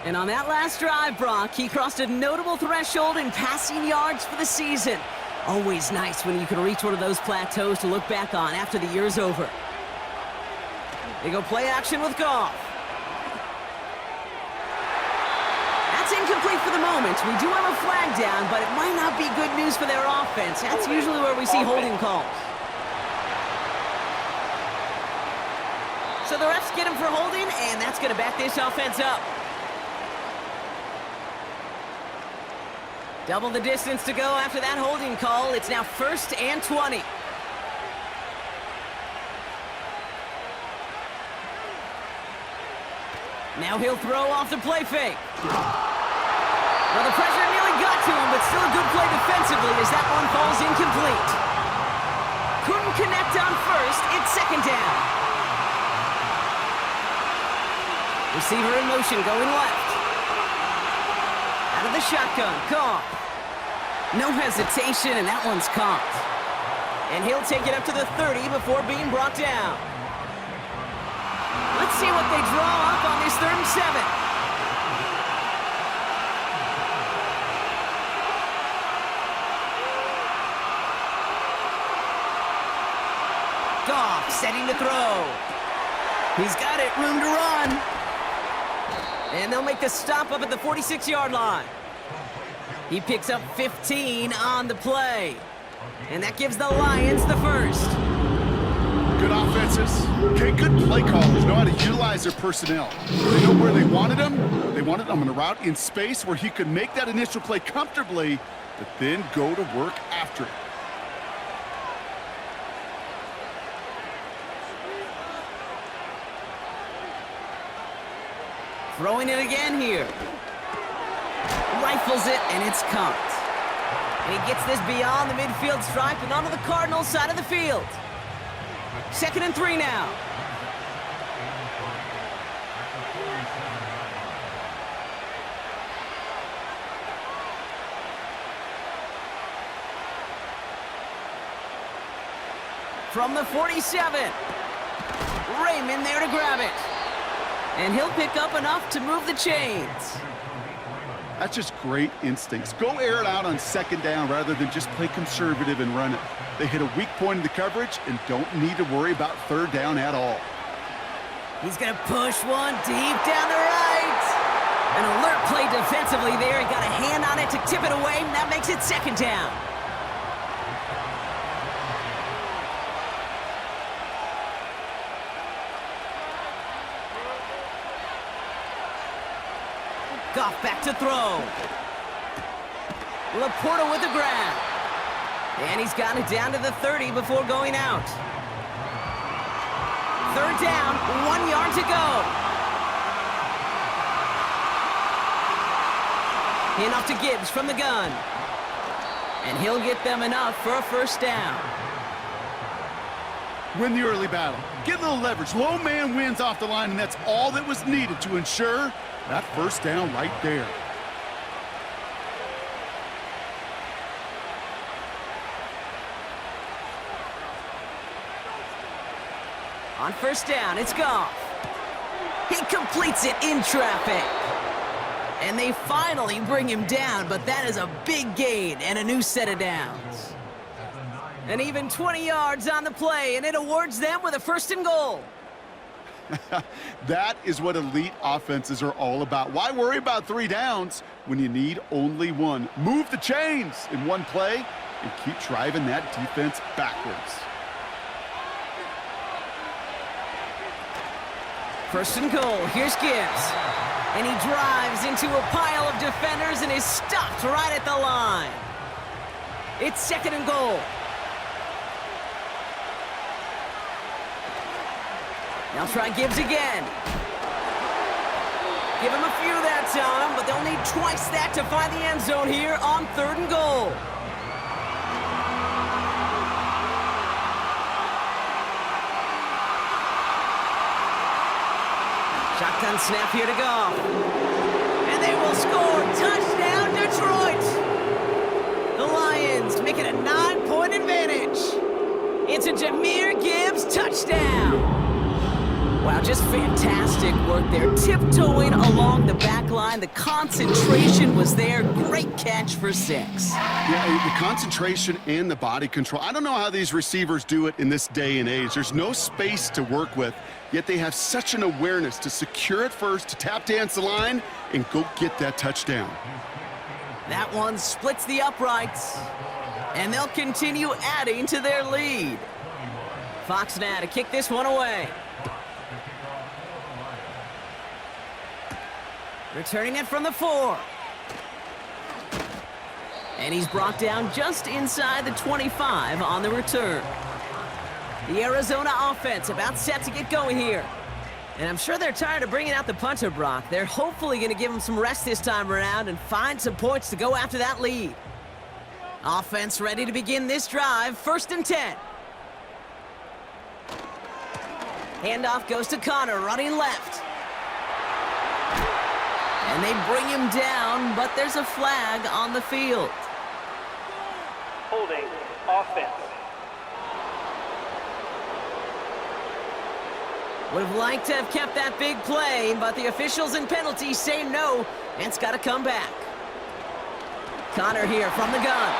And on that last drive, Brock, he crossed a notable threshold in passing yards for the season. Always nice when you can reach one of those plateaus to look back on after the year's over. They go play action with Goff. That's incomplete for the moment. We do have a flag down, but it might not be good news for their offense. That's usually where we see holding calls. So the refs get him for holding, and that's going to back this offense up. Double the distance to go after that holding call. It's now 1st and 20. Now he'll throw off the play fake. Well, the pressure nearly got to him, but still a good play defensively as that one falls incomplete. Couldn't connect on first. It's second down. Receiver in motion going left. Out of the shotgun, Goff. No hesitation, and that one's caught. And he'll take it up to the 30 before being brought down. Let's see what they draw up on this 3rd and 7. Goff setting to throw. He's got it, room to run. And they'll make the stop up at the 46-yard line. He picks up 15 on the play. And that gives the Lions the first. Good offenses. Okay, good play callers know how to utilize their personnel. They know where they wanted him. They wanted him on a route in space where he could make that initial play comfortably, but then go to work after it. Throwing it again here. Rifles it, and it's caught. And he gets this beyond the midfield stripe and onto the Cardinals side of the field. 2nd and 3 now. From the 47. Raymond there to grab it. And he'll pick up enough to move the chains. That's just great instincts. Go air it out on 2nd down rather than just play conservative and run it. They hit a weak point in the coverage and don't need to worry about 3rd down at all. He's going to push one deep down the right. An alert play defensively there. He got a hand on it to tip it away, and that makes it 2nd down. Goff back to throw. Laporta with the grab. And he's got it down to the 30 before going out. 3rd down, 1 yard to go. Hand off to Gibbs from the gun. And he'll get them enough for a 1st down. Win the early battle. Get a little leverage. Low man wins off the line, and that's all that was needed to ensure that 1st down right there. On 1st down, it's Goff. He completes it in traffic. And they finally bring him down, but that is a big gain and a new set of downs. And even 20 yards on the play, and it awards them with a 1st and goal. That is what elite offenses are all about. Why worry about 3 downs when you need only 1? Move the chains in one play and keep driving that defense backwards. 1st and goal. Here's Gibbs. And he drives into a pile of defenders and is stopped right at the line. It's 2nd and goal. They'll try Gibbs again. Give him a few that time, but they'll need twice that to find the end zone here on 3rd and goal. Shotgun snap here to go. And they will score. Touchdown, Detroit! The Lions make it a 9-point advantage. It's a Jahmyr Gibbs touchdown. Wow, just fantastic work there. Tiptoeing along the back line. The concentration was there. Great catch for 6. Yeah, the concentration and the body control. I don't know how these receivers do it in this day and age. There's no space to work with, yet they have such an awareness to secure it first, to tap dance the line, and go get that touchdown. That one splits the uprights, and they'll continue adding to their lead. Fox now to kick this one away. Returning it from the 4. And he's brought down just inside the 25 on the return. The Arizona offense about set to get going here. And I'm sure they're tired of bringing out the punter, Brock. They're hopefully going to give him some rest this time around and find some points to go after that lead. Offense ready to begin this drive. 1st and 10. Handoff goes to Connor, running left. And they bring him down, but there's a flag on the field. Holding offense. Would have liked to have kept that big play, but the officials and penalties say no, and it's got to come back. Connor here from the gun.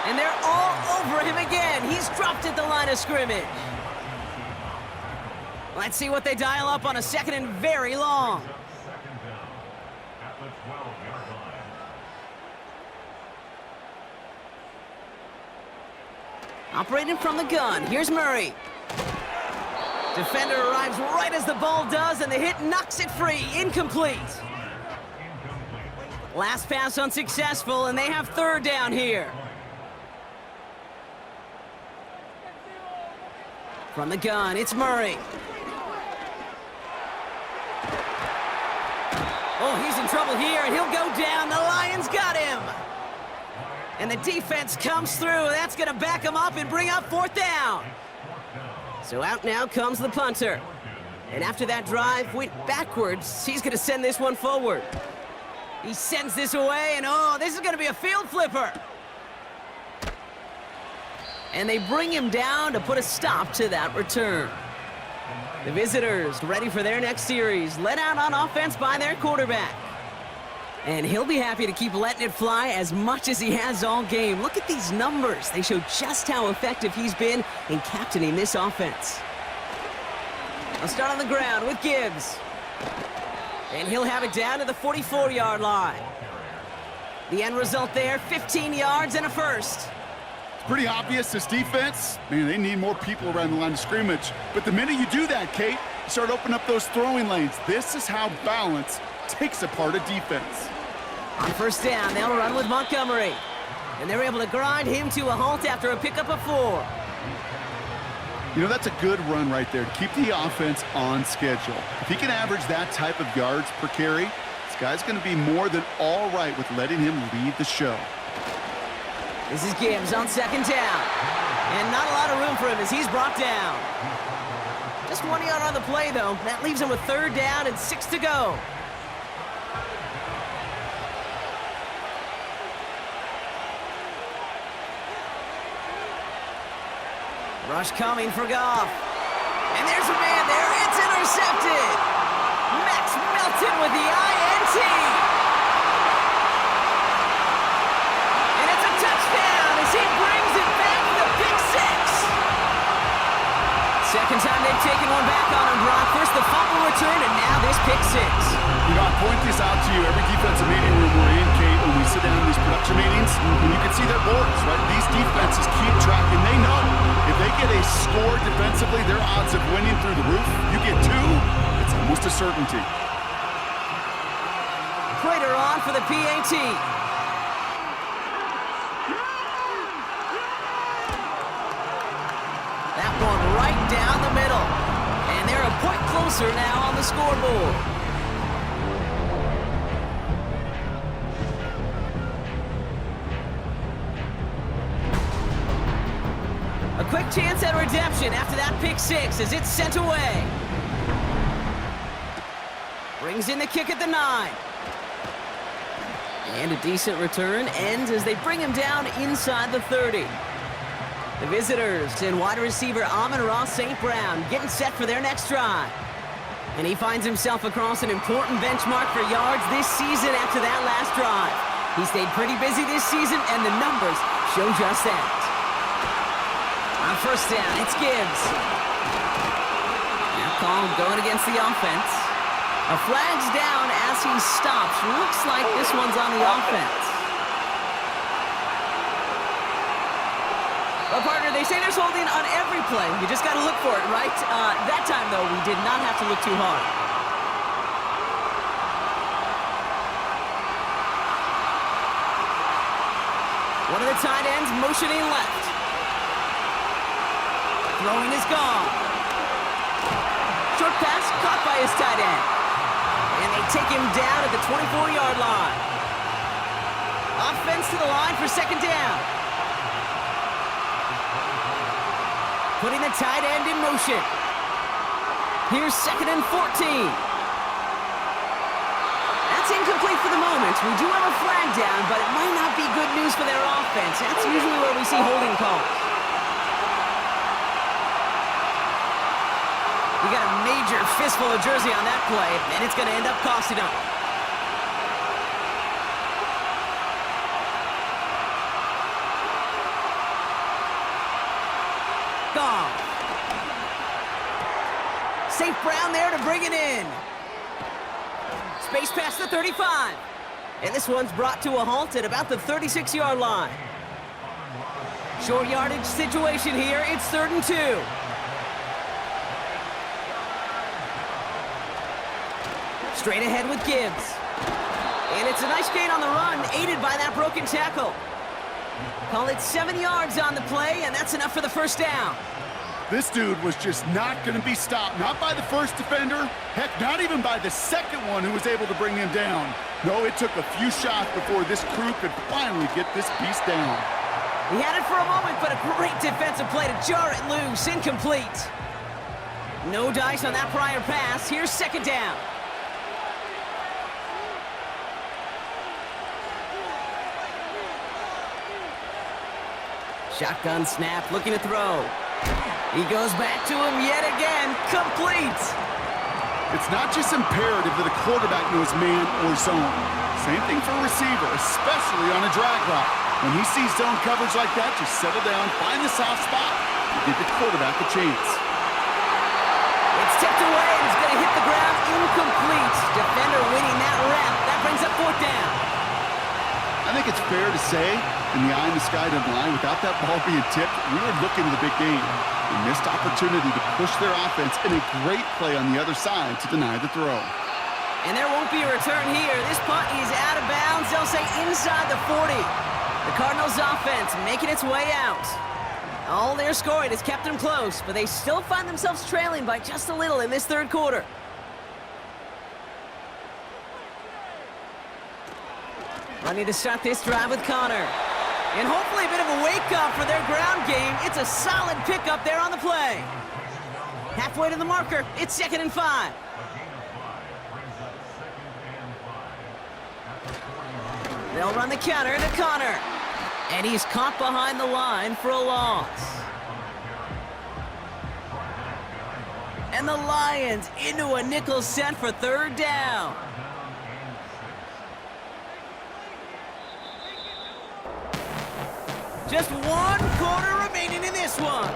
And they're all over him again. He's dropped at the line of scrimmage. Let's see what they dial up on a 2nd and very long. Operating from the gun, here's Murray. Defender arrives right as the ball does, and the hit knocks it free. Incomplete. Last pass unsuccessful, and they have 3rd down here. From the gun, it's Murray. Oh, he's in trouble here, and he'll go down. The Lions got him. And the defense comes through. That's going to back him up and bring up 4th down. So out now comes the punter. And after that drive went backwards, he's going to send this one forward. He sends this away, and oh, this is going to be a field flipper. And they bring him down to put a stop to that return. The visitors ready for their next series, led out on offense by their quarterback. And he'll be happy to keep letting it fly as much as he has all game. Look at these numbers. They show just how effective he's been in captaining this offense. I'll start on the ground with Gibbs. And he'll have it down to the 44-yard line. The end result there, 15 yards and a 1st. It's pretty obvious this defense, man, they need more people around the line of scrimmage. But the minute you do that, Kate, you start opening up those throwing lanes. This is how balance takes apart a defense. On 1st down, they'll run with Montgomery. And they're able to grind him to a halt after a pickup of 4. You know, that's a good run right there to keep the offense on schedule. If he can average that type of yards per carry, this guy's going to be more than all right with letting him lead the show. This is Gibbs on 2nd down. And not a lot of room for him as he's brought down. Just 1 yard on the play, though. That leaves him with 3rd down and 6 to go. Rush coming for Goff. And there's a man there. It's intercepted. Max Melton with the INT. Second time they've taken one back on him, Brock. First the fumble return, and now this pick six. You know, I point this out to you every defensive meeting room we're in, Kate, when we sit down in these production meetings, and you can see their boards, right? These defenses keep track, and they know if they get a score defensively, their odds of winning through the roof. You get two, it's almost a certainty. Prater on for the PAT. That one right down the middle. And they're a point closer now on the scoreboard. A quick chance at redemption after that pick six as it's sent away. Brings in the kick at the 9. And a decent return ends as they bring him down inside the 30. The visitors and wide receiver Amon-Ra St. getting set for their next drive. And he finds himself across an important benchmark for yards this season after that last drive. He stayed pretty busy this season, and the numbers show just that. On first down, it's Gibbs. Now call going against the offense. A flag's down as he stops. Looks like this one's on the offense. Well, partner, they say there's holding on every play. You just got to look for it, right? That time, though, we did not have to look too hard. One of the tight ends motioning left. Throwing is gone. Short pass caught by his tight end. And they take him down at the 24-yard line. Offense to the line for second down. Putting the tight end in motion. Here's second and 14. That's incomplete for the moment. We do have a flag down, but it might not be good news for their offense. That's usually where we see holding calls. We got a major fistful of jersey on that play, and it's going to end up costing them. Gone. St. Brown there to bring it in. Space past the 35. And this one's brought to a halt at about the 36-yard line. Short yardage situation here. It's 3rd and 2. Straight ahead with Gibbs. And it's a nice gain on the run, aided by that broken tackle. Call it 7 yards on the play, and that's enough for the first down. This dude was just not going to be stopped. Not by the first defender. Heck, not even by the second one who was able to bring him down. No, it took a few shots before this crew could finally get this beast down. He had it for a moment, but a great defensive play to jar it loose. Incomplete. No dice on that prior pass. Here's second down. Shotgun snap, looking to throw. He goes back to him yet again. Complete. It's not just imperative that a quarterback knows man or zone. Same thing for a receiver, especially on a drag route. When he sees zone coverage like that, just settle down, find the soft spot, and give the quarterback a chance. It's tipped away, and it's going to hit the ground incomplete. Defender winning that rep. That brings up 4th down. I think it's fair to say, in the eye in the sky down the line, without that ball being tipped, we were looking at the big game. A missed opportunity to push their offense, and a great play on the other side to deny the throw. And there won't be a return here. This punt is out of bounds. They'll say inside the 40. The Cardinals offense making its way out. All their scoring has kept them close, but they still find themselves trailing by just a little in this 3rd quarter. Running to start this drive with Connor. And hopefully a bit of a wake-up for their ground game. It's a solid pickup there on the play. Halfway to the marker. It's 2nd and 5. They'll run the counter to Connor. And he's caught behind the line for a loss. And the Lions into a nickel set for 3rd down. Just 1 quarter remaining in this one.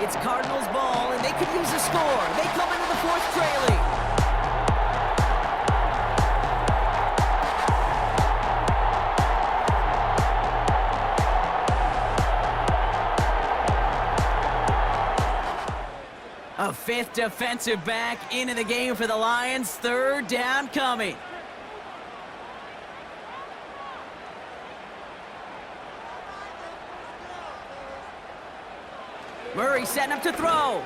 It's Cardinals ball, and they could use a score. They come into the fourth trailing. A fifth defensive back into the game for the Lions. Third down coming. Murray setting up to throw.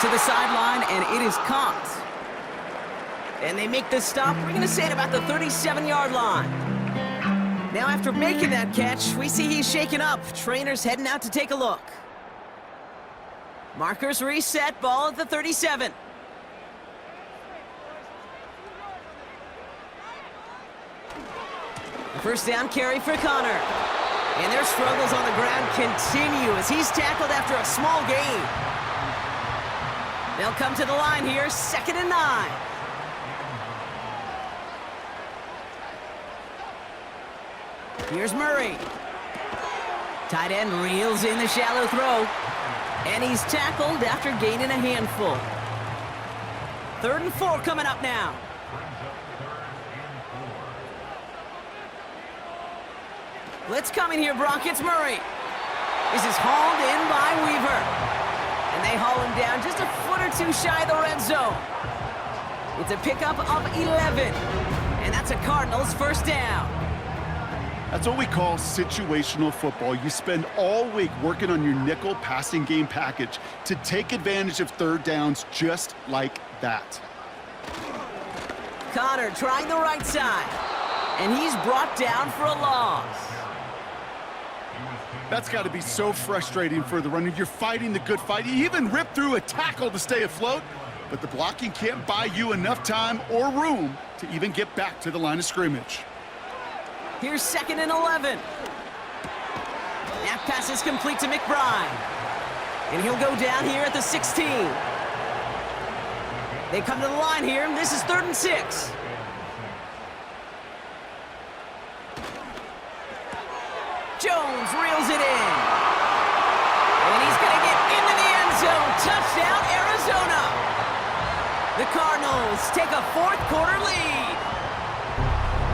To the sideline, and it is caught. And they make the stop. We're going to say it about the 37-yard line. Now, after making that catch, we see he's shaken up. Trainer's heading out to take a look. Markers reset, ball at the 37. The first down carry for Connor. And their struggles on the ground continue as he's tackled after a small gain. They'll come to the line here, 2nd and 9. Here's Murray. Tight end reels in the shallow throw. And he's tackled after gaining a handful. 3rd and 4 coming up now. Blitz coming here, Brock. It's Murray. This is hauled in by Weaver. And they haul him down just a foot or two shy of the red zone. It's a pickup of 11. And that's a Cardinals first down. That's what we call situational football. You spend all week working on your nickel passing game package to take advantage of third downs just like that. Connor trying the right side. And he's brought down for a loss. That's got to be so frustrating for the runner. You're fighting the good fight. You even rip through a tackle to stay afloat, but the blocking can't buy you enough time or room to even get back to the line of scrimmage. Here's 2nd and 11. That pass is complete to McBride. And he'll go down here at the 16. They come to the line here, and this is 3rd and 6. Jones reels it in. And he's going to get into the end zone. Touchdown, Arizona. The Cardinals take a fourth-quarter lead.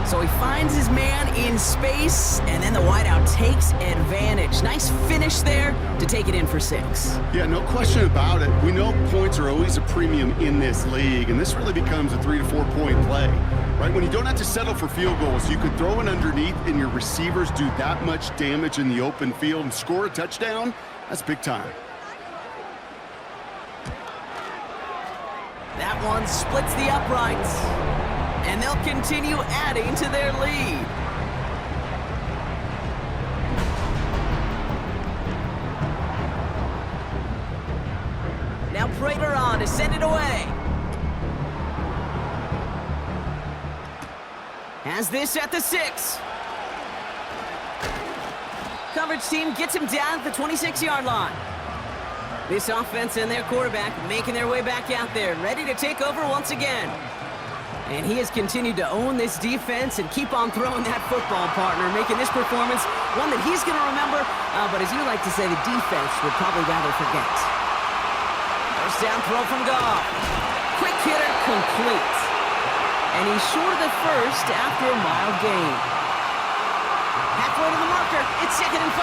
So he finds his man in space, and then the wideout takes advantage. Nice finish there to take it in for 6. Yeah, no question about it. We know points are always a premium in this league, and this really becomes a 3 to 4 point play. Right, when you don't have to settle for field goals, you could throw it underneath and your receivers do that much damage in the open field and score a touchdown. That's big time. That one splits the uprights, and they'll continue adding to their lead. Now Prater on to send it away. Has this at the 6. Coverage team gets him down at the 26-yard line. This offense and their quarterback making their way back out there, ready to take over once again. And he has continued to own this defense and keep on throwing that football, partner, making this performance one that he's going to remember, but as you like to say, the defense would probably rather forget. First down throw from Goff. Quick hitter complete. And he's short of the first after a mild gain. Halfway to the marker, it's 2nd and 5.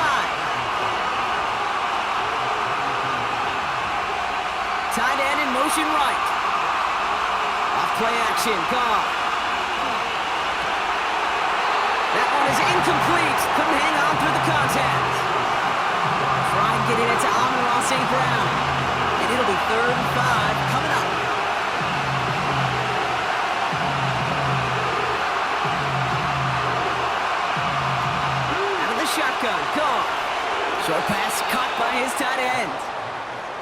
Tight end in motion right. Off play action, Goff. That one is incomplete. Couldn't hang on through the contact. Trying to get it to Amon-Ra St. Brown. And it'll be 3rd and 5 coming up. Shotgun, Goff. Short pass caught by his tight end.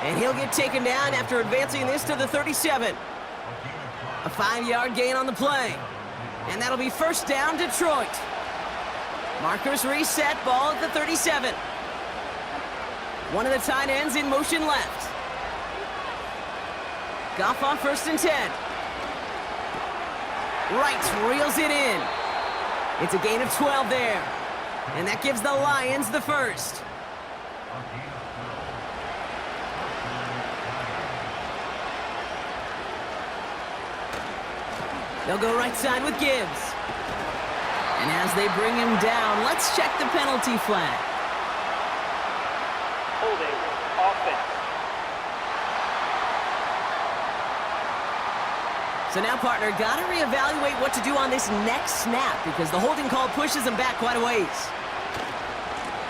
And he'll get taken down after advancing this to the 37. A 5-yard gain on the play. And that'll be first down, Detroit. Markers reset, ball at the 37. One of the tight ends in motion left. Goff on 1st and 10. Wright reels it in. It's a gain of 12 there. And that gives the Lions the first. They'll go right side with Gibbs. And as they bring him down, let's check the penalty flag. Holding. Offense. So now, partner, got to reevaluate what to do on this next snap because the holding call pushes him back quite a ways.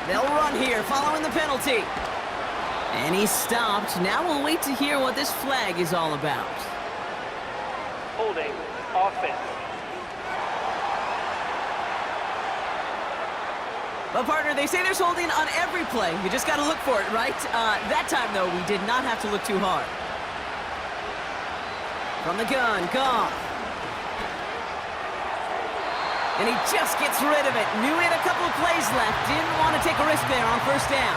They'll run here following the penalty. And he's stopped. Now we'll wait to hear what this flag is all about. Holding. Offense. Well, partner, they say there's holding on every play. You just got to look for it, right? That time, though, we did not have to look too hard. From the gun, Goff. And he just gets rid of it. Knew he had a couple of plays left. Didn't want to take a risk there on first down.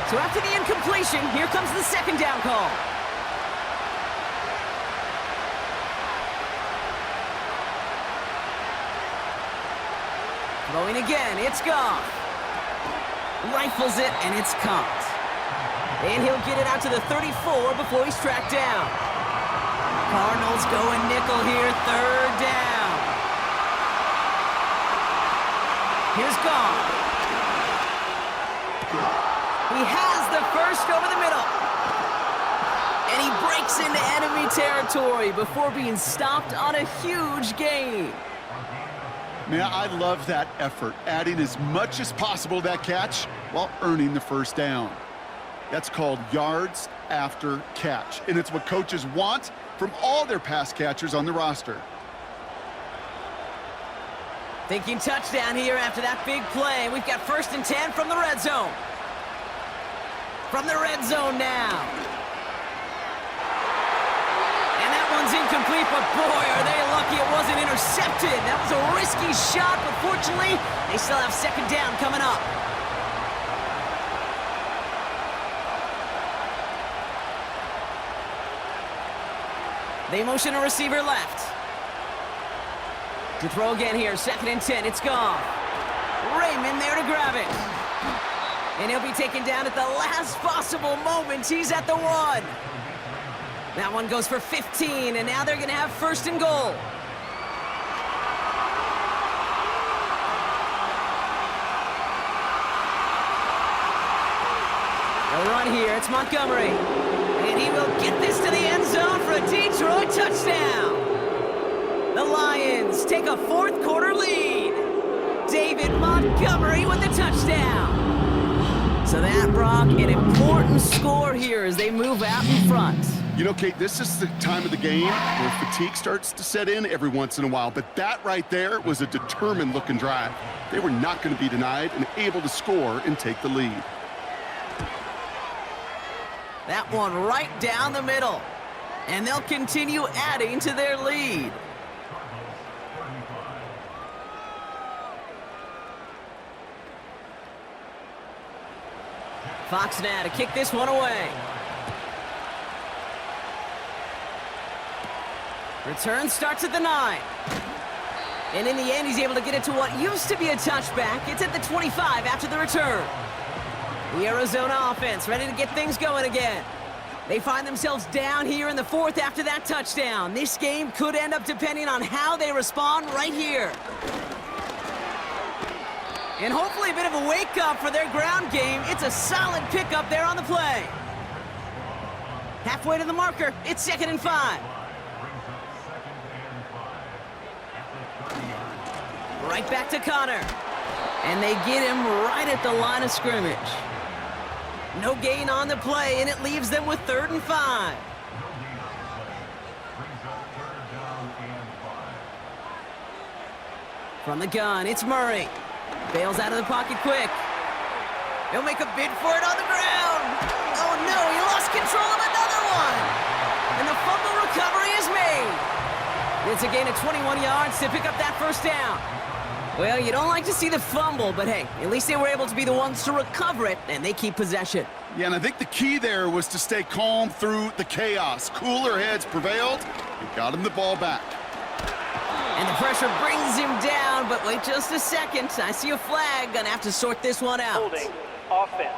So after the incompletion, here comes the second down call. Throwing again, it's Goff. Rifles it, and it's caught. And he'll get it out to the 34 before he's tracked down. Cardinals going nickel here, third down. Here's Goff. He has the first over the middle. And he breaks into enemy territory before being stopped on a huge gain. Man, I love that effort, adding as much as possible to that catch while earning the first down. That's called yards after catch, and it's what coaches want from all their pass catchers on the roster. Thinking touchdown here after that big play. We've got 1st and 10 from the red zone. From the red zone now. And that one's incomplete, but boy, are they lucky it wasn't intercepted. That was a risky shot, but fortunately, they still have second down coming up. They motion a receiver left. To throw again here, 2nd and 10, it's Goff. Raymond there to grab it. And he'll be taken down at the last possible moment. He's at the 1. That one goes for 15, and now they're going to have 1st and goal. They'll run here, it's Montgomery. And he will get this to the end zone for a Detroit touchdown. The Lions take a 4th quarter lead. David Montgomery with the touchdown. So that, Brock, an important score here as they move out in front. You know, Kate, this is the time of the game where fatigue starts to set in every once in a while, but that right there was a determined-looking drive. They were not going to be denied and able to score and take the lead. That one right down the middle. And they'll continue adding to their lead. Fox now to kick this one away. Return starts at the 9. And in the end, he's able to get it to what used to be a touchback. It's at the 25 after the return. The Arizona offense ready to get things going again. They find themselves down here in the 4th after that touchdown. This game could end up depending on how they respond right here. And hopefully a bit of a wake-up for their ground game. It's a solid pickup there on the play. Halfway to the marker, it's 2nd and 5. Right back to Connor. And they get him right at the line of scrimmage. No gain on the play, and it leaves them with 3rd and 5. From the gun, it's Murray. Bails out of the pocket quick. He'll make a bid for it on the ground. Oh no, he lost control of another one. And the fumble recovery is made. It's a gain of 21 yards to pick up that 1st down. Well, you don't like to see the fumble, but hey, at least they were able to be the ones to recover it, and they keep possession. Yeah, and I think the key there was to stay calm through the chaos. Cooler heads prevailed and got him the ball back. And the pressure brings him down, but wait just a second. I see a flag. Gonna have to sort this one out. Holding. Offense.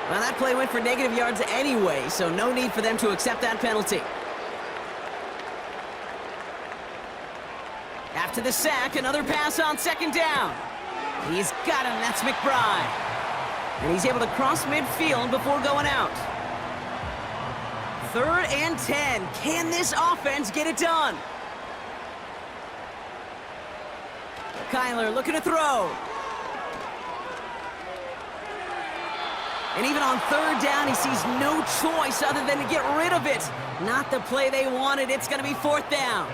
Well, that play went for negative yards anyway, so no need for them to accept that penalty. After the sack, another pass on second down. He's got him, that's McBride. And he's able to cross midfield before going out. 3rd and 10. Can this offense get it done? Kyler looking to throw. And even on 3rd down, he sees no choice other than to get rid of it. Not the play they wanted. It's going to be 4th down.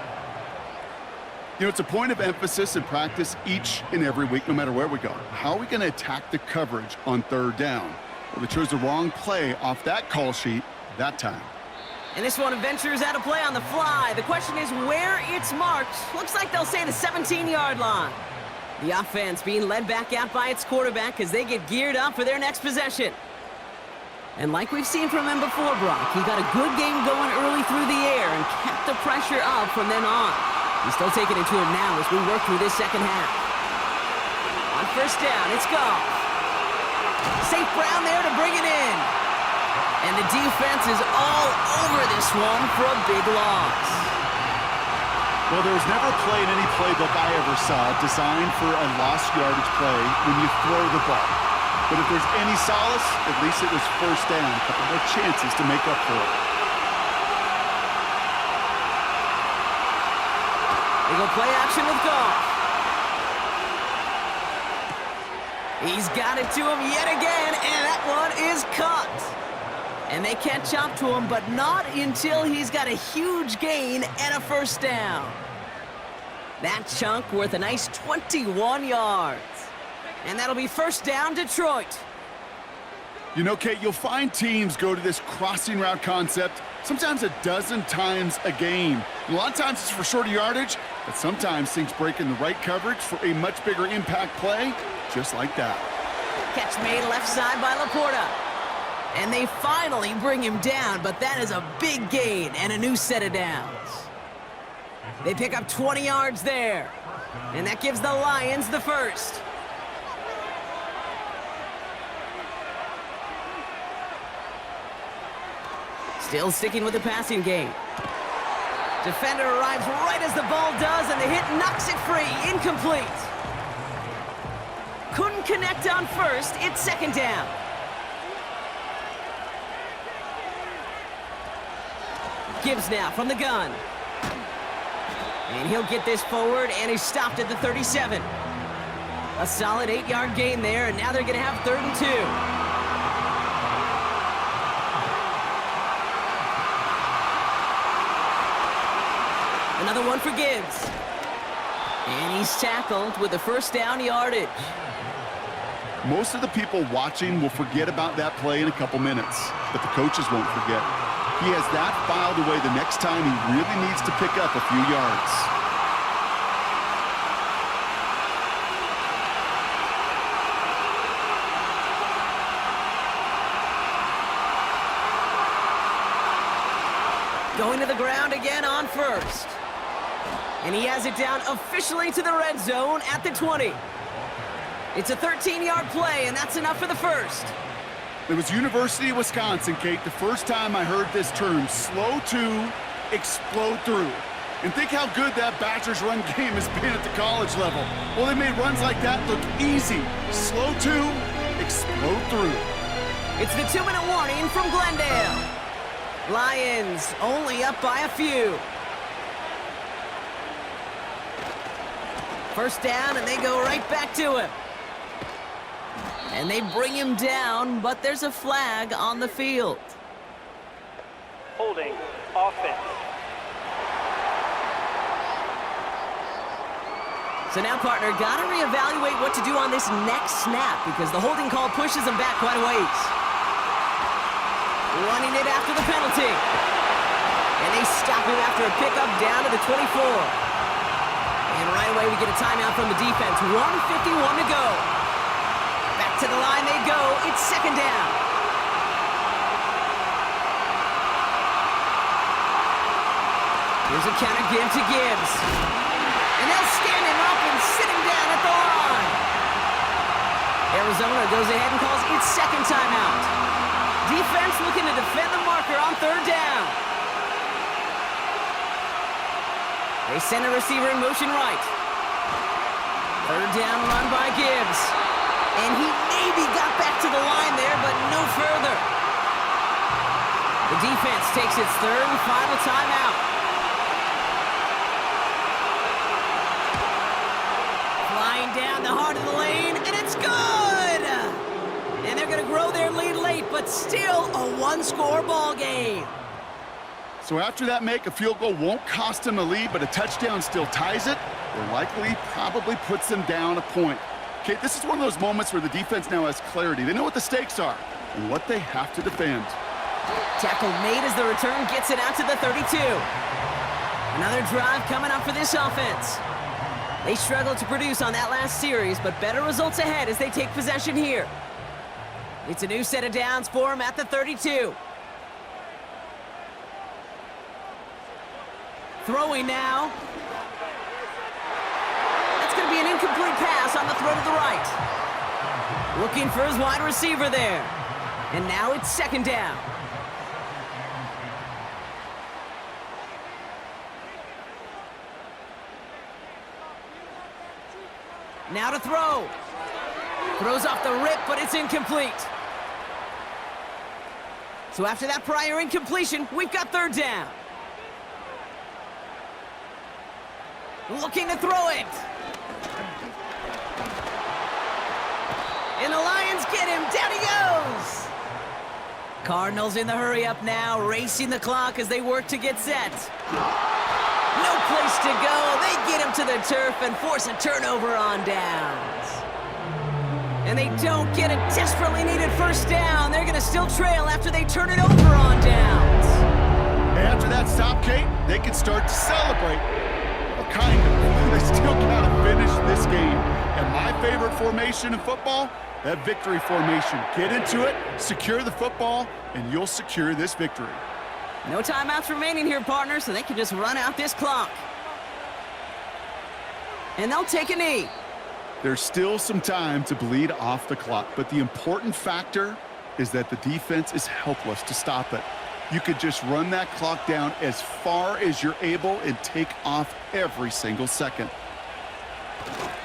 You know, it's a point of emphasis in practice each and every week, no matter where we go. How are we going to attack the coverage on 3rd down? Well, they chose the wrong play off that call sheet that time. And this one ventures out of play on the fly. The question is where it's marked. Looks like they'll say the 17-yard line. The offense being led back out by its quarterback as they get geared up for their next possession. And like we've seen from him before, Brock, he got a good game going early through the air and kept the pressure up from then on. He's still taking it to him now as we work through this second half. On 1st down, it's Goff. St. Brown there to bring it in. And the defense is all over this one for a big loss. Well, there was never a play in any playbook I ever saw designed for a lost yardage play when you throw the ball. But if there's any solace, at least it was 1st down. A couple more chances to make up for it. They go play action with Goff. He's got it to him yet again, and that one is caught. And they catch up to him, but not until he's got a huge gain and a 1st down. That chunk worth a nice 21 yards. And that'll be 1st down, Detroit. You know, Kate, you'll find teams go to this crossing route concept sometimes a dozen times a game. A lot of times it's for shorter yardage, but sometimes things break in the right coverage for a much bigger impact play, just like that. Catch made left side by Laporta. And they finally bring him down, but that is a big gain and a new set of downs. They pick up 20 yards there. And that gives the Lions the 1st. Still sticking with the passing game. Defender arrives right as the ball does, and the hit knocks it free. Incomplete. Couldn't connect on 1st. It's 2nd down. Gibbs now from the gun. And he'll get this forward, and he's stopped at the 37. A solid 8-yard gain there, and now they're going to have 3rd and 2. Another one for Gibbs. And he's tackled with the 1st down yardage. Most of the people watching will forget about that play in a couple minutes, but the coaches won't forget. He has that filed away the next time he really needs to pick up a few yards. Going to the ground again on 1st. And he has it down officially to the red zone at the 20. It's a 13-yard play, and that's enough for the 1st. It was University of Wisconsin, Kate, the first time I heard this term, slow to explode through. And think how good that Badgers run game has been at the college level. Well, they made runs like that look easy. Slow to explode through. It's the 2-minute warning from Glendale. Lions only up by a few. 1st down, and they go right back to him. And they bring him down, but there's a flag on the field. Holding. Offense. So now, partner, got to reevaluate what to do on this next snap because the holding call pushes him back quite a ways. Running it after the penalty. And they stop him after a pickup down to the 24. And right away we get a timeout from the defense. 1:51 to go. Back to the line they go. It's 2nd down. Here's a counter give to Gibbs. And they'll stand him up and sit him down at the line. Arizona goes ahead and calls its 2nd timeout. looking to defend the marker on third down. They send a receiver in motion right. Third down run by Gibbs. And he maybe got back to the line there, but no further. The defense takes its third and final timeout. Flying down the heart of the lane, and it's good! And they're going to grow their lead late, but still a one-score ball game. So after that make, a field goal won't cost them a lead, but a touchdown still ties it, or likely probably puts them down a point. Okay, this is one of those moments where the defense now has clarity. They know what the stakes are and what they have to defend. Tackle made as the return gets it out to the 32. Another drive coming up for this offense. They struggled to produce on that last series, but better results ahead as they take possession here. It's a new set of downs for them at the 32. Throwing now. That's going to be an incomplete pass on the throw to the right. Looking for his wide receiver there. And now it's second down. Now to throw. Throws off the rip, but it's incomplete. So after that prior incompletion, we've got third down. Looking to throw it. And the Lions get him. Down he goes. Cardinals in the hurry up now, racing the clock as they work to get set. No place to go. They get him to the turf and force a turnover on downs. And they don't get a desperately needed first down. They're going to still trail after they turn it over on downs. After that stop, Kate, they can start to celebrate. Well, kind of. They still got to finish this game. And my favorite formation in football, that victory formation. Get into it, secure the football, and you'll secure this victory. No timeouts remaining here, partner, so they can just run out this clock. And they'll take a knee. There's still some time to bleed off the clock, but the important factor is that the defense is helpless to stop it. You could just run that clock down as far as you're able and take off every single second.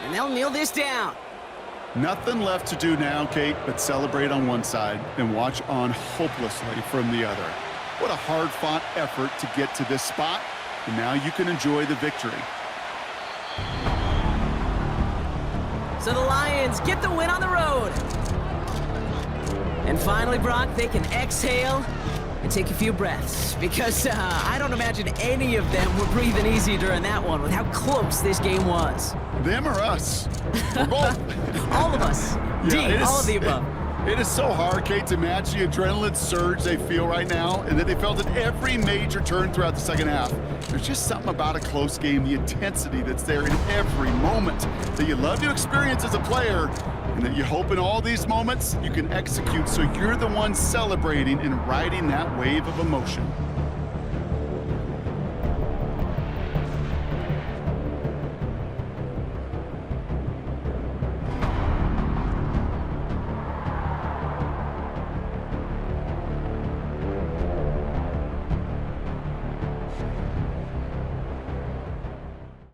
And they'll kneel this down. Nothing left to do now, Kate, but celebrate on one side and watch on hopelessly from the other. What a hard-fought effort to get to this spot, and now you can enjoy the victory. So the Lions get the win on the road. And finally, Brock, they can exhale and take a few breaths, because I don't imagine any of them were breathing easy during that one with how close this game was. Them or us? We're both. All of us. Yeah, all of the above. It is so hard, Kate, to match the adrenaline surge they feel right now and that they felt at every major turn throughout the second half. There's just something about a close game, the intensity that's there in every moment that you love to experience as a player, and that you hope in all these moments you can execute so you're the one celebrating and riding that wave of emotion.